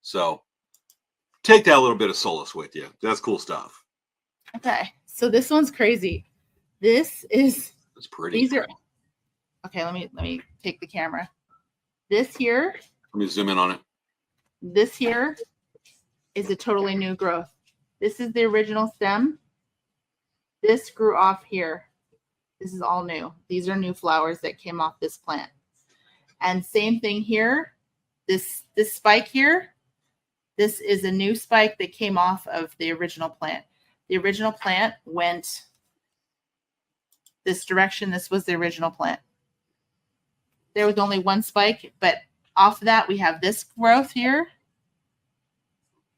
So take that little bit of solace with you. That's cool stuff. Okay. So this one's crazy. It's pretty. These are okay. Let me take the camera. This here. Let me zoom in on it. This here is a totally new growth. This is the original stem. This grew off here. This is all new. These are new flowers that came off this plant. And same thing here. This spike here, this is a new spike that came off of the original plant. The original plant went this direction. This was the original plant. There was only one spike, but off of that, we have this growth here.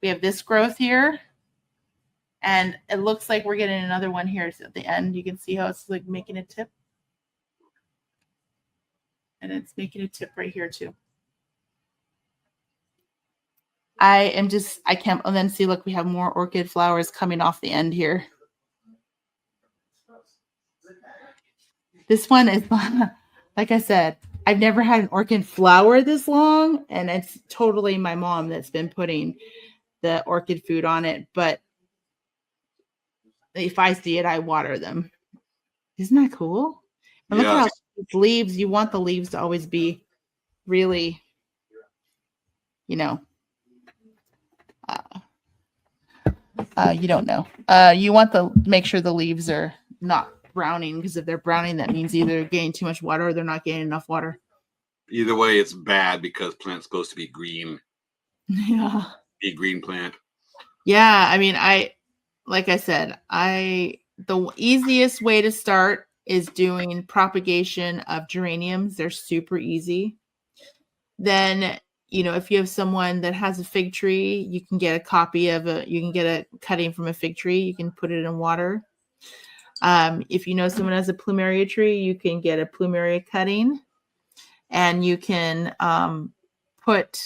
We have this growth here. And it looks like we're getting another one here. So at the end, you can see how it's like making a tip. And it's making a tip right here too. I can't, and then see, look, we have more orchid flowers coming off the end here. This one is, like I said, I've never had an orchid flower this long, and it's totally my mom that's been putting the orchid food on it. But if I see it, I water them. Isn't that cool? And look at how it's leaves. You want the leaves to always be really, you don't know. You want make sure the leaves are not browning, because if they're browning, that means either they're getting too much water or they're not getting enough water. Either way, it's bad because plant's supposed to be green. Yeah. Be a green plant. Yeah, I mean, like I said, the easiest way to start is doing propagation of geraniums. They're super easy. Then, if you have someone that has a fig tree, you can get a cutting from a fig tree. You can put it in water. If you know someone has a plumeria tree, you can get a plumeria cutting, and you can put,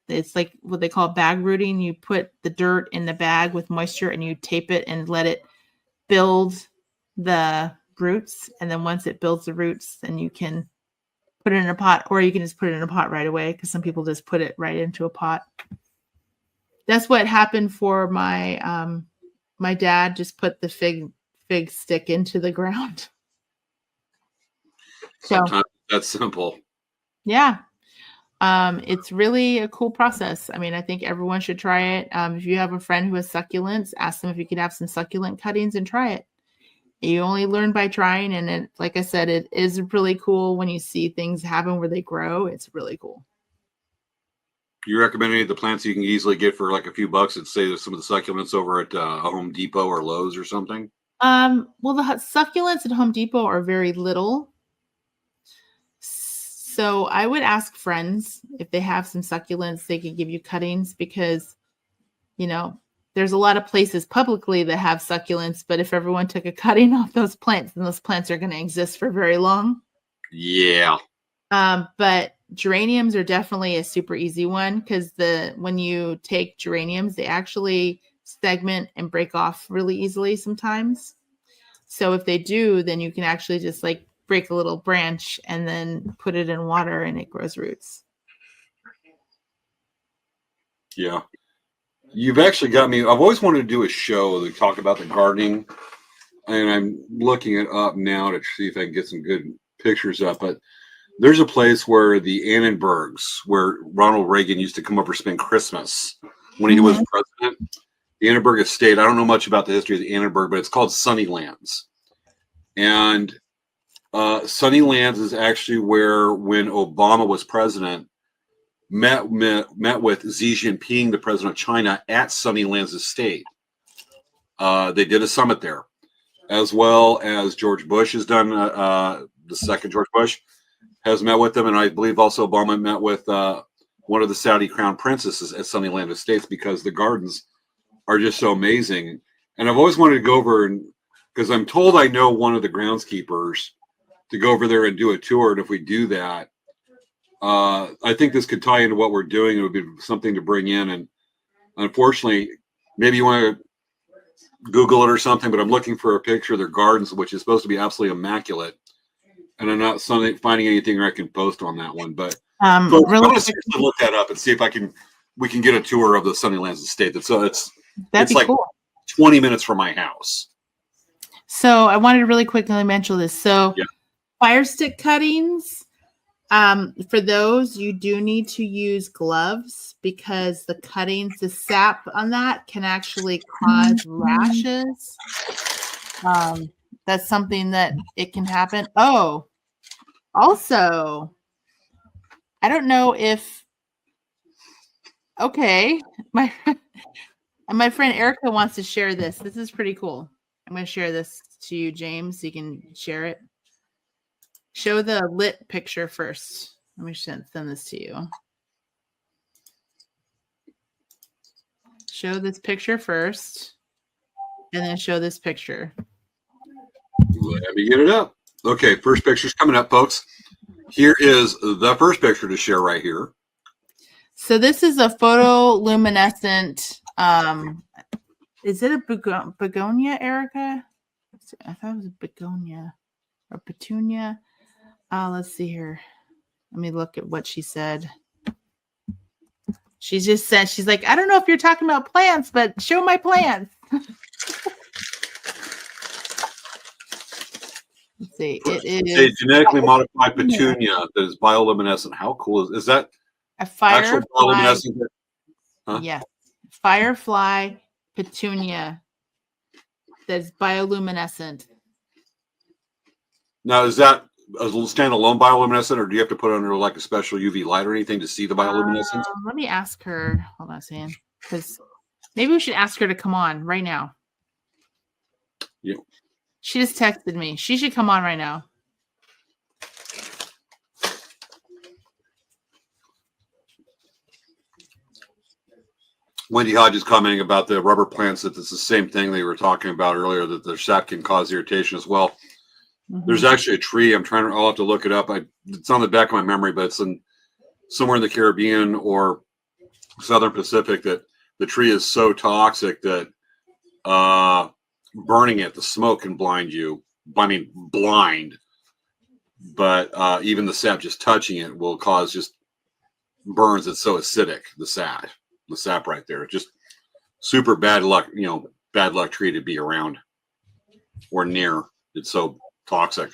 it's like what they call bag rooting. You put the dirt in the bag with moisture and you tape it and let it build the roots. And then once it builds the roots, then you can put it in a pot, or you can just put it in a pot right away because some people just put it right into a pot. That's what happened for my my dad. Just put the fig stick into the ground. So Sometimes that's simple. yeah, it's really a cool process. I mean, I think everyone should try it. If you have a friend who has succulents, ask them if you could have some succulent cuttings and try it. You only learn by trying, and it, like I said, it is really cool when you see things happen where they grow. It's really cool. You recommend any of the plants you can easily get for like a few bucks? And say there's some of the succulents over at a Home Depot or Lowe's or something. Well, the succulents at Home Depot are very little. So I would ask friends if they have some succulents, they could give you cuttings because, you know, there's a lot of places publicly that have succulents, but if everyone took a cutting off those plants, then those plants are going to exist for very long. Yeah. But geraniums are definitely a super easy one because when you take geraniums, they actually segment and break off really easily sometimes. So if they do, then you can actually just like break a little branch and then put it in water and it grows roots. Yeah. You've actually got me. I've always wanted to do a show that talk about the gardening, and I'm looking it up now to see if I can get some good pictures up. But there's a place where the Annenbergs, where Ronald Reagan used to come over to spend Christmas when he was president. The Annenberg estate. I don't know much about the history of the Annenberg, but it's called Sunnylands. And Sunnylands is actually where, when Obama was president, met with Xi Jinping, the president of China, at Sunnylands estate. They did a summit there, as well as George Bush has done. The second George Bush has met with them, and I believe also Obama met with one of the Saudi crown princesses at Sunnyland Estates because the gardens are just so amazing. And I've always wanted to go over, and because I'm told I know one of the groundskeepers, to go over there and do a tour. And if we do that, I think this could tie into what we're doing. It would be something to bring in. And unfortunately, maybe you want to Google it or something, but I'm looking for a picture of their gardens, which is supposed to be absolutely immaculate. And I'm not finding anything I can post on that one. But so I'm going to seriously look that up and see if we can get a tour of the Sunnylands estate. It's like cool. 20 minutes from my house. So I wanted to really quickly mention this. So yeah. Fire stick cuttings, for those, you do need to use gloves because the cuttings, the sap on that can actually cause rashes. That's something that it can happen. Oh, also, I don't know if, okay, my friend Erica wants to share this. This is pretty cool. I'm going to share this to you, James, so you can share it. Show the lit picture first. Let me send this to you. Show this picture first, and then show this picture. Let me get it up. Okay, first picture's coming up, folks. Here is the first picture to share right here. So this is a photoluminescent. Is it a begonia, Erica? I thought it was a begonia or petunia. Let's see here. Let me look at what she said. She just said, she's like, I don't know if you're talking about plants, but show my plants. Let's see. It is a genetically modified petunia that is bioluminescent. How cool is that? A firefly. Bioluminescent? Huh? Yes. Firefly petunia that's bioluminescent. Now, is that a standalone bioluminescent, or do you have to put it under like a special UV light or anything to see the bioluminescence? Let me ask her. Hold on a second, because maybe we should ask her to come on right now. Yeah. She just texted me. She should come on right now. Wendy Hodge is commenting about the rubber plants that it's the same thing they were talking about earlier, that their sap can cause irritation as well. Mm-hmm. There's actually a tree. I'll have to look it up. It's on the back of my memory, but it's somewhere in the Caribbean or Southern Pacific that the tree is so toxic that burning it, the smoke can blind you. I mean, blind. but even the sap just touching it will cause just burns. It's so acidic. The sap right there, just super bad luck. Bad luck tree to be around or near. It's so toxic.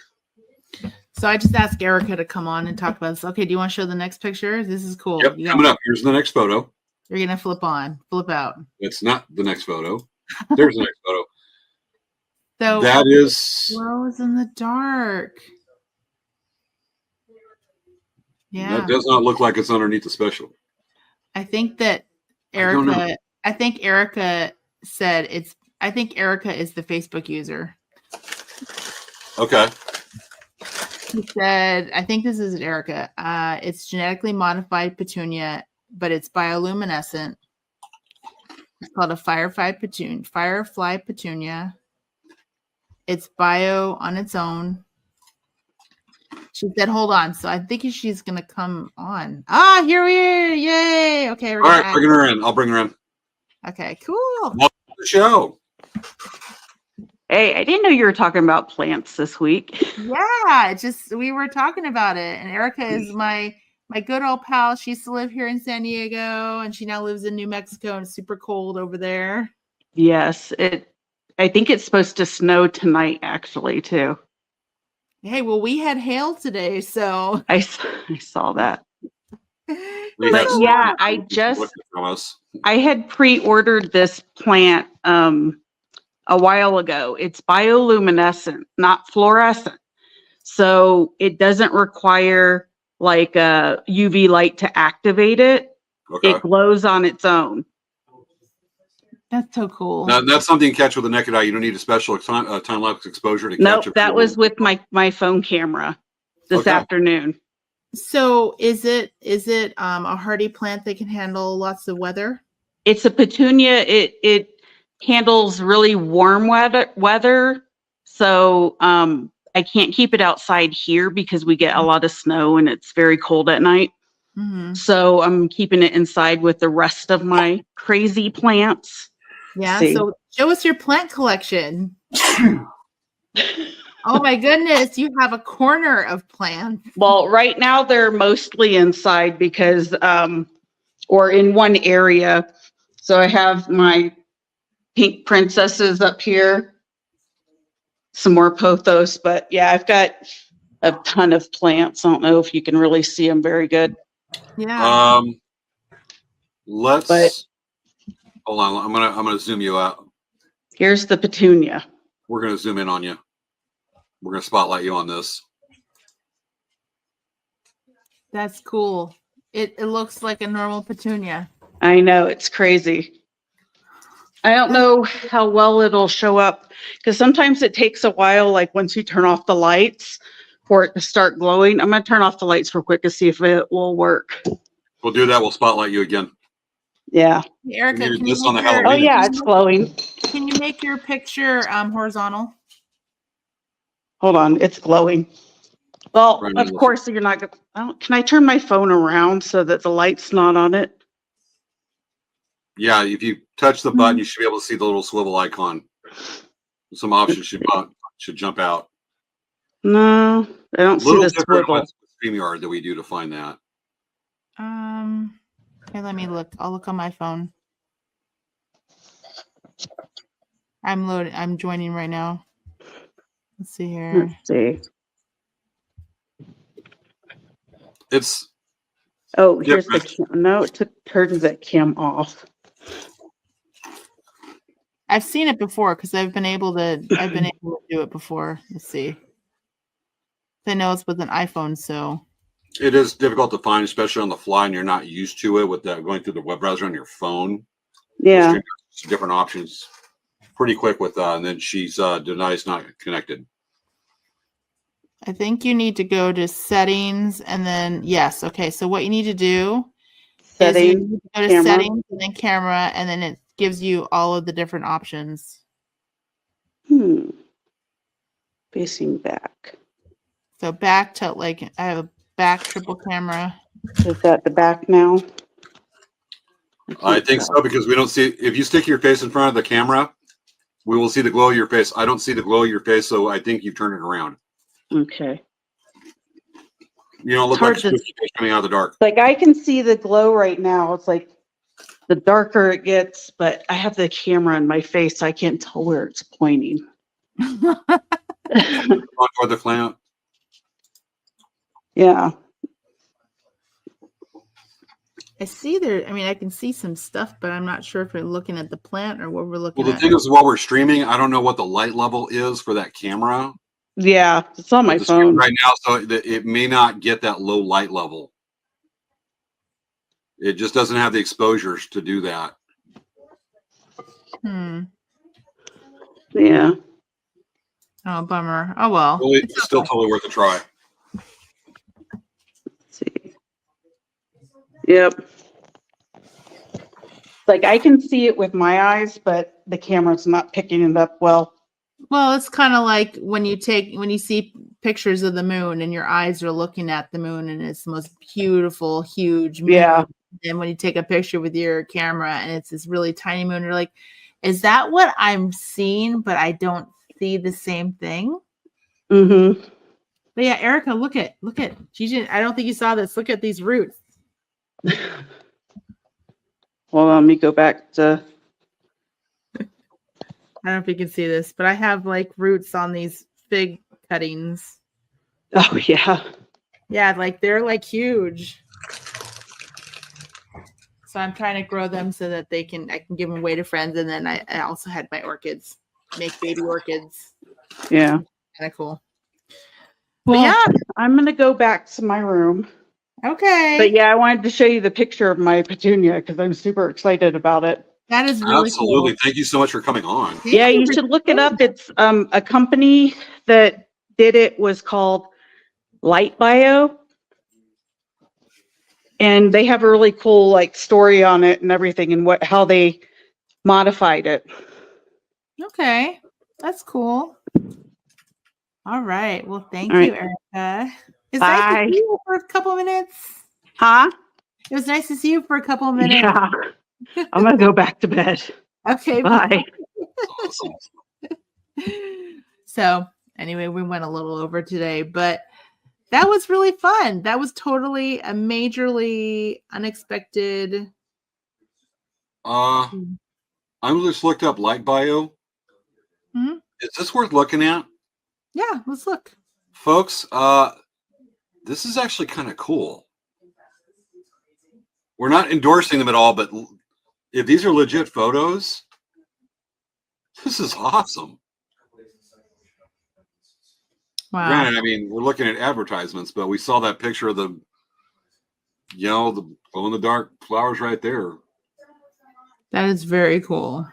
So I just asked Erica to come on and talk about this. Okay, do you want to show the next picture? This is cool. Yep, coming up. Here's the next photo. You're gonna flip out. It's not the next photo. There's the next photo. So That is glows in the dark. Yeah. That does not look like it's underneath the special. I think that don't know. Erica. I think Erica said it's. I think Erica is the Facebook user. Okay. She said, I think this is Erica. It's genetically modified petunia, but it's bioluminescent. It's called a firefly petunia. It's bio on its own. She said, hold on. So I think she's going to come on. Here we are. Yay. Okay. All right, bring her in. I'll bring her in. Okay, cool. Welcome to the show. Hey, I didn't know you were talking about plants this week. Yeah, we were talking about it, and Erica is my good old pal. She used to live here in San Diego, and she now lives in New Mexico, and it's super cold over there. Yes, I think it's supposed to snow tonight, actually, too. Hey, well, we had hail today, so I saw that. But have yeah, I had pre-ordered this plant a while ago. It's bioluminescent, not fluorescent. So it doesn't require like a UV light to activate it. Okay. It glows on its own. that's so cool. Now, that's something you catch with the naked eye. You don't need a special time-lapse exposure to catch Nope, it. that was with my phone camera this afternoon. So is it a hardy plant that can handle lots of weather? It's a petunia. It handles really warm weather. So I can't keep it outside here because we get a lot of snow and it's very cold at night. Mm-hmm. So I'm keeping it inside with the rest of my crazy plants. Yeah. See. So show us your plant collection. Oh my goodness, you have a corner of plants. Well, right now they're mostly inside because, or in one area. So I have my pink princesses up here, some more pothos, but yeah, I've got a ton of plants. I don't know if you can really see them very good. Yeah. Hold on. I'm gonna zoom you out. Here's the petunia. We're gonna zoom in on you. We're gonna spotlight you on this. That's cool. It looks like a normal petunia. I know, it's crazy. I don't know how well it'll show up because sometimes it takes a while, like once you turn off the lights for it to start glowing. I'm going to turn off the lights real quick to see if it will work. We'll do that. We'll spotlight you again. Yeah. Erica, Maybe can you this on the make your, Halloween. Oh, yeah, it's glowing. can you make your picture horizontal? Hold on, it's glowing. Well, Right, of course, you're not going to. Can I turn my phone around so that the light's not on it? Yeah, if you touch the button, you should be able to see the little swivel icon. Some options should jump out. No, I don't see the swivel. With StreamYard that we do to find that. Okay, let me look. I'll look on my phone. I'm joining right now. Let's see here. Let's see. It's Oh, here's the cam. No, it turned that cam off. I've seen it before because I've been able to do it before. Let's see. I know it's with an iPhone, so it is difficult to find, especially on the fly, and you're not used to it with that going through the web browser on your phone. Yeah. Different options pretty quick with and then she's denies not connected. I think you need to go to settings and then yes. Okay, so what you need to do is you need to go to camera. settings and then camera, and then it gives you all of the different options. Facing back. So back to I have a back triple camera. Is that the back now? I think so because we don't see if you stick your face in front of the camera, we will see the glow of your face. I don't see the glow of your face, so I think you turn it around. Okay. You don't look It's hard like to- squishy fish coming out of the dark. Like I can see the glow right now. It's like the darker it gets, but I have the camera in my face, so I can't tell where it's pointing. Going toward the plant. Yeah. I see there. I mean, I can see some stuff, but I'm not sure if we're looking at the plant or what we're looking Well, the at. thing is, while we're streaming, I don't know what the light level is for that camera. Yeah. It's on my It's streaming phone. right now, so it may not get that low light level. It just doesn't have the exposures to do that. Yeah. Oh, bummer. Oh well. Well, it's still totally worth a try. Let's see. Yep. Like I can see it with my eyes, but the camera's not picking it up well. Well, it's kind of like when you see pictures of the moon and your eyes are looking at the moon and it's the most beautiful, huge moon. Yeah. And when you take a picture with your camera and it's this really tiny moon, you're like, is that what I'm seeing? But I don't see the same thing. Mm-hmm. But yeah, Erica, look at Gigi. I don't think you saw this. Look at these roots. Well, let me go back to. I don't know if you can see this, but I have like roots on these fig cuttings. Oh yeah. Yeah, like they're like huge. So I'm trying to grow them so that I can give them away to friends. And then I also had my orchids, make baby orchids. Yeah. Kind of cool. Well, But yeah. I'm gonna go back to my room. Okay. But yeah, I wanted to show you the picture of my petunia because I'm super excited about it. That is really Absolutely. cool. Thank you so much for coming on. Yeah, you should look it up. It's a company that did it was called Light Bio. And they have a really cool like story on it and everything and how they modified it. Okay. That's cool. All right. Well, thank All you, right. Erica. It's Bye. nice to see you for a couple minutes. Huh? It was nice to see you for a couple minutes. Yeah. I'm gonna go back to bed. Okay. Bye. Awesome. So anyway, we went a little over today, but that was really fun. That was totally a majorly unexpected. I just looked up Light Bio. Mhm. Is this worth looking at? Yeah, let's look. Folks, this is actually kind of cool. We're not endorsing them at all, but if these are legit photos, this is awesome. Wow. Granted, I mean, we're looking at advertisements, but we saw that picture of the glow in the dark flowers right there. That is very cool.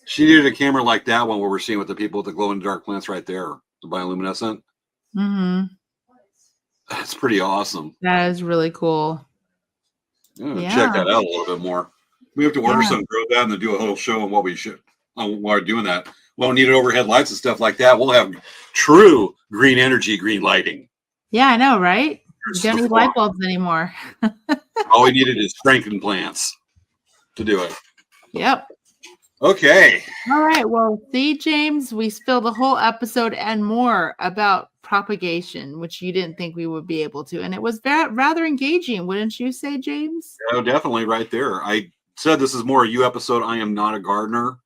She needed a camera like that one where we're seeing with the people with the glow in the dark plants right there, the bioluminescent. Mm-hmm. That's pretty awesome. That is really cool. Yeah, check that out a little bit more. We have to order some, grow that, and then do a whole show on what we should while we're doing that. We don't need overhead lights and stuff like that. We'll have true green energy, green lighting. Yeah, I know, right? You don't need light bulbs anymore. All we needed is Franken plants to do it. Yep. Okay. All right. Well, see, James, we spilled the whole episode and more about propagation, which you didn't think we would be able to. And it was rather engaging, wouldn't you say, James? Oh, definitely right there. I said this is more a you episode. I am not a gardener.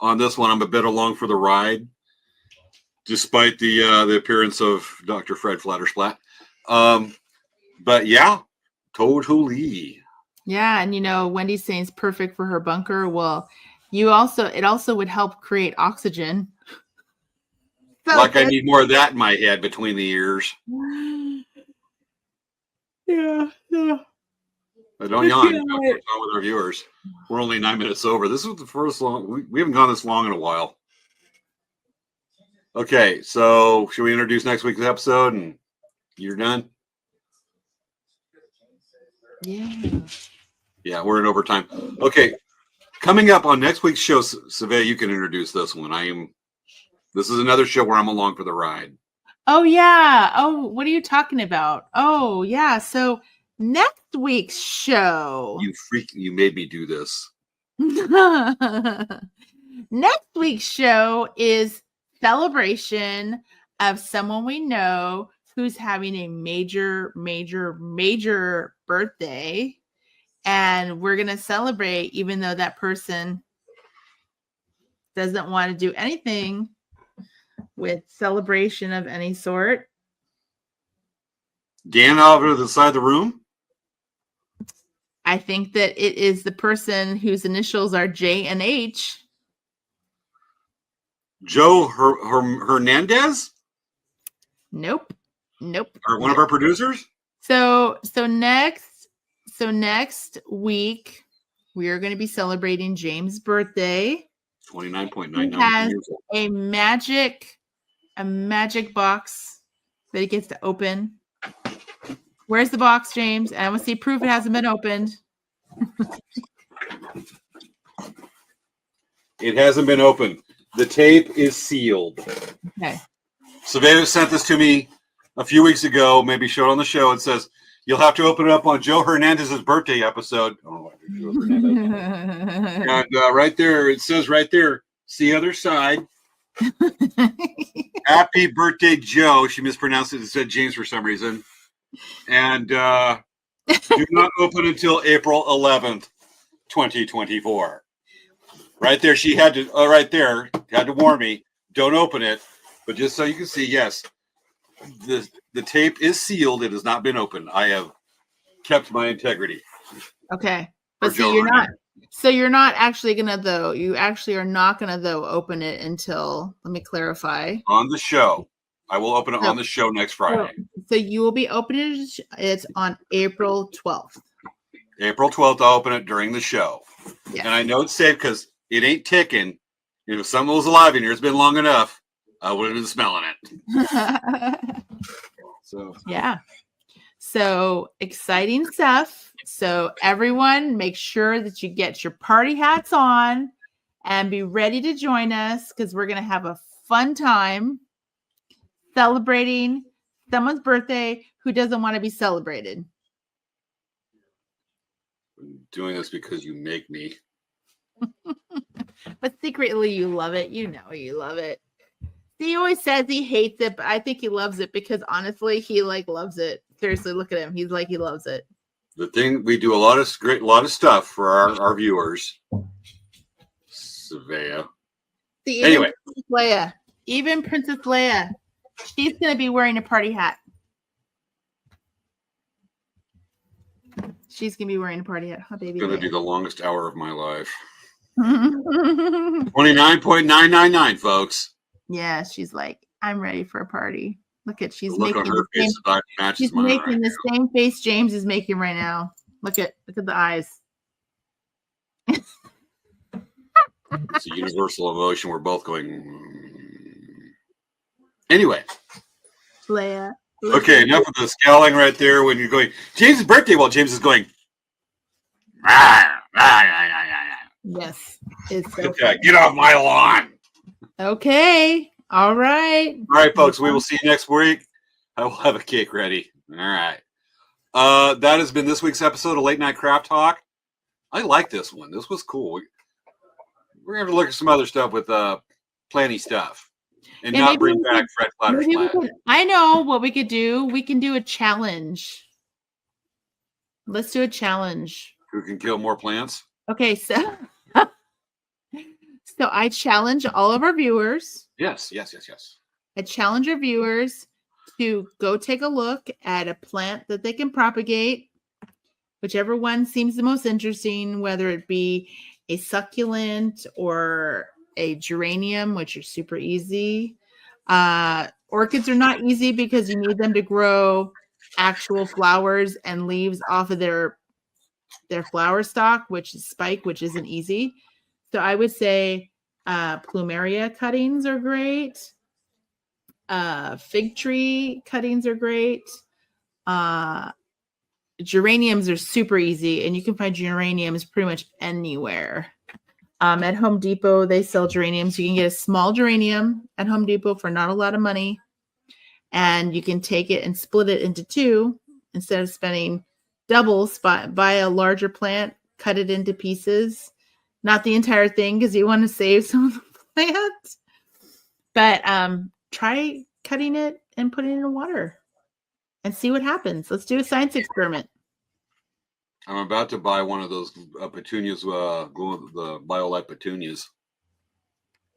On this one, I'm a bit along for the ride, despite the appearance of Dr. Fred Flattersplat. But yeah, totally. Yeah, and Wendy's saying it's perfect for her bunker. Well, it also would help create oxygen. So like I need more of that in my head between the ears. Yeah. But don't yawn. What's on with our viewers? We're only 9 minutes over. This is the first long. We haven't gone this long in a while. Okay, so should we introduce next week's episode and you're done? Yeah. Yeah, we're in overtime. Okay, coming up on next week's show, Svea, you can introduce this one. This is another show where I'm along for the ride. Oh, yeah. Oh, what are you talking about? Oh, yeah. So next week's show. You made me do this. Next week's show is celebration of someone we know who's having a major, major, major birthday. And we're going to celebrate, even though that person doesn't want to do anything with celebration of any sort. Dan over to the side of the room. I think that it is the person whose initials are J and H. Joe Hernandez, Nope. or one of our producers. So next week we are going to be celebrating James' birthday. 29.99 He has years old. a magic box that he gets to open. Where's the box, James? And I want to see proof it hasn't been opened. It hasn't been opened. The tape is sealed. Okay. Svea sent this to me a few weeks ago, maybe showed on the show. It says, you'll have to open it up on Joe Hernandez's birthday episode. Oh, Joe Hernandez. And right there, it says right there, see other side. Happy birthday, Joe. She mispronounced it and said James for some reason. And do not open until April 11th, 2024. Right there, she had to, right there, had to warn me, don't open it. But just so you can see, yes, the tape is sealed. It has not been opened. I have kept my integrity. Okay. For But Joe see, Hernandez. you're not actually gonna though. You actually are not gonna though open it until, let me clarify. On the show. I will open it No. on the show next Friday. So you will be opening it on April 12th. April 12th, I'll open it during the show. Yeah. And I know it's safe because it ain't ticking. If someone was alive in here, it's been long enough, I would have been smelling it. So Yeah. So exciting stuff. So everyone, make sure that you get your party hats on and be ready to join us because we're going to have a fun time celebrating someone's birthday who doesn't want to be celebrated. I'm doing this because you make me. But secretly you love it. You know you love it. He always says he hates it, but I think he loves it because honestly, he loves it. Seriously, look at him. He's like he loves it. The thing, we do a lot of stuff for our viewers. Svea. See, Anyway. Even Princess Leia, she's going to be wearing a party hat. She's going to be wearing a party hat. Huh, baby? It's going to be the longest hour of my life. Leia. 29.999, folks. Yeah, she's like, I'm ready for a party. Look at The look on making her the same, face about matches she's mine making right the same face James is making right now. Look at the eyes. It's a universal emotion. We're both going. Anyway. Leia. Okay, enough of the scowling right there when you're going, James' birthday, while James is going, Yes. It's so okay, get off my lawn. okay. All right. All right, folks, we will see you next week. I will have a cake ready. All right. That has been this week's episode of Late Night Craft Talk. I like this one. This was cool. We're going to look at some other stuff with planty stuff and Yeah, not maybe bring we back Fred Flatter's Maybe we Flat. can, I know what we could do. We can do a challenge. Let's do a challenge. Who can kill more plants? Okay, so I challenge all of our viewers. Yes. I challenge our viewers to go take a look at a plant that they can propagate, whichever one seems the most interesting, whether it be a succulent or a geranium, which are super easy. Orchids are not easy because you need them to grow actual flowers and leaves off of their flower stalk, which is spike, which isn't easy. So I would say plumeria cuttings are great. Fig tree cuttings are great. Geraniums are super easy, and you can find geraniums pretty much anywhere. At Home Depot, they sell geraniums. You can get a small geranium at Home Depot for not a lot of money, and you can take it and split it into two instead of spending double. Buy a larger plant, cut it into pieces, not the entire thing because you want to save some of the plant. But try cutting it and putting it in water and see what happens. Let's do a science experiment. I'm about to buy one of those petunias, the BioLite petunias.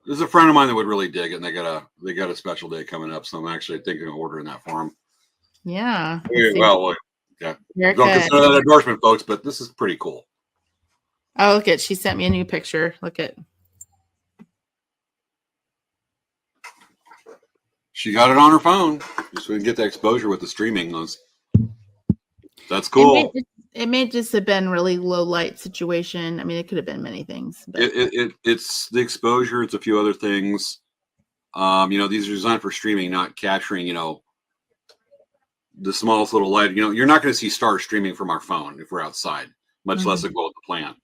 There's a friend of mine that would really dig it, and they got a special day coming up, so I'm actually thinking of ordering that for them. Yeah. Well, yeah. Don't consider that an endorsement, folks, but this is pretty cool. Oh, look at, she sent me a new picture. Look at. She got it on her phone, just so we can get the exposure with the streaming. That's cool. It may just have been really low light situation. I mean, it could have been many things. But. It's the exposure. It's a few other things. These are designed for streaming, not capturing, the smallest little light. You're not going to see stars streaming from our phone if we're outside, much less a glow at the plant.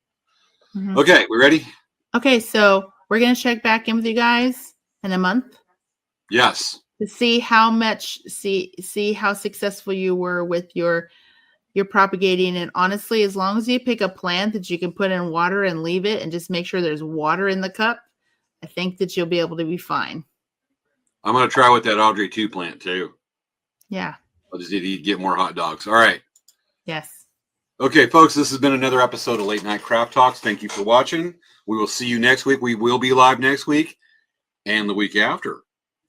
Mm-hmm. Okay, we ready? Okay, so we're going to check back in with you guys in a month. Yes. To see how much, see how successful you were with your propagating. And honestly, as long as you pick a plant that you can put in water and leave it and just make sure there's water in the cup, I think that you'll be able to be fine. I'm going to try with that Audrey 2 plant too. Yeah. I'll just need to get more hot dogs. All right. Yes. Okay, folks, this has been another episode of Late Night Craft Talks. Thank you for watching. We will see you next week. We will be live next week and the week after.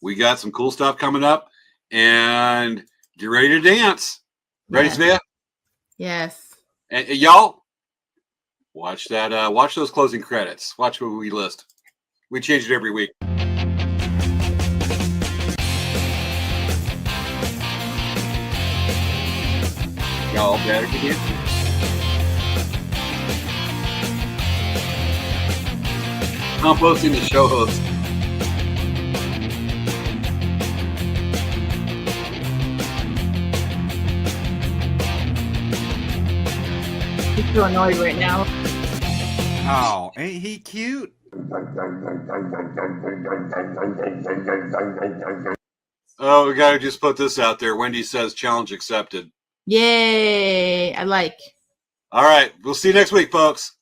We got some cool stuff coming up, and get ready to dance. Ready, Yes. Svea? Yes. And y'all, watch that. Watch those closing credits. Watch what we list. We change it every week. Y'all better get it. Composting the show host. He's so annoyed right now. Oh, ain't he cute? Oh, we got to just put this out there. Wendy says challenge accepted. Yay. I like. All right. We'll see you next week, folks.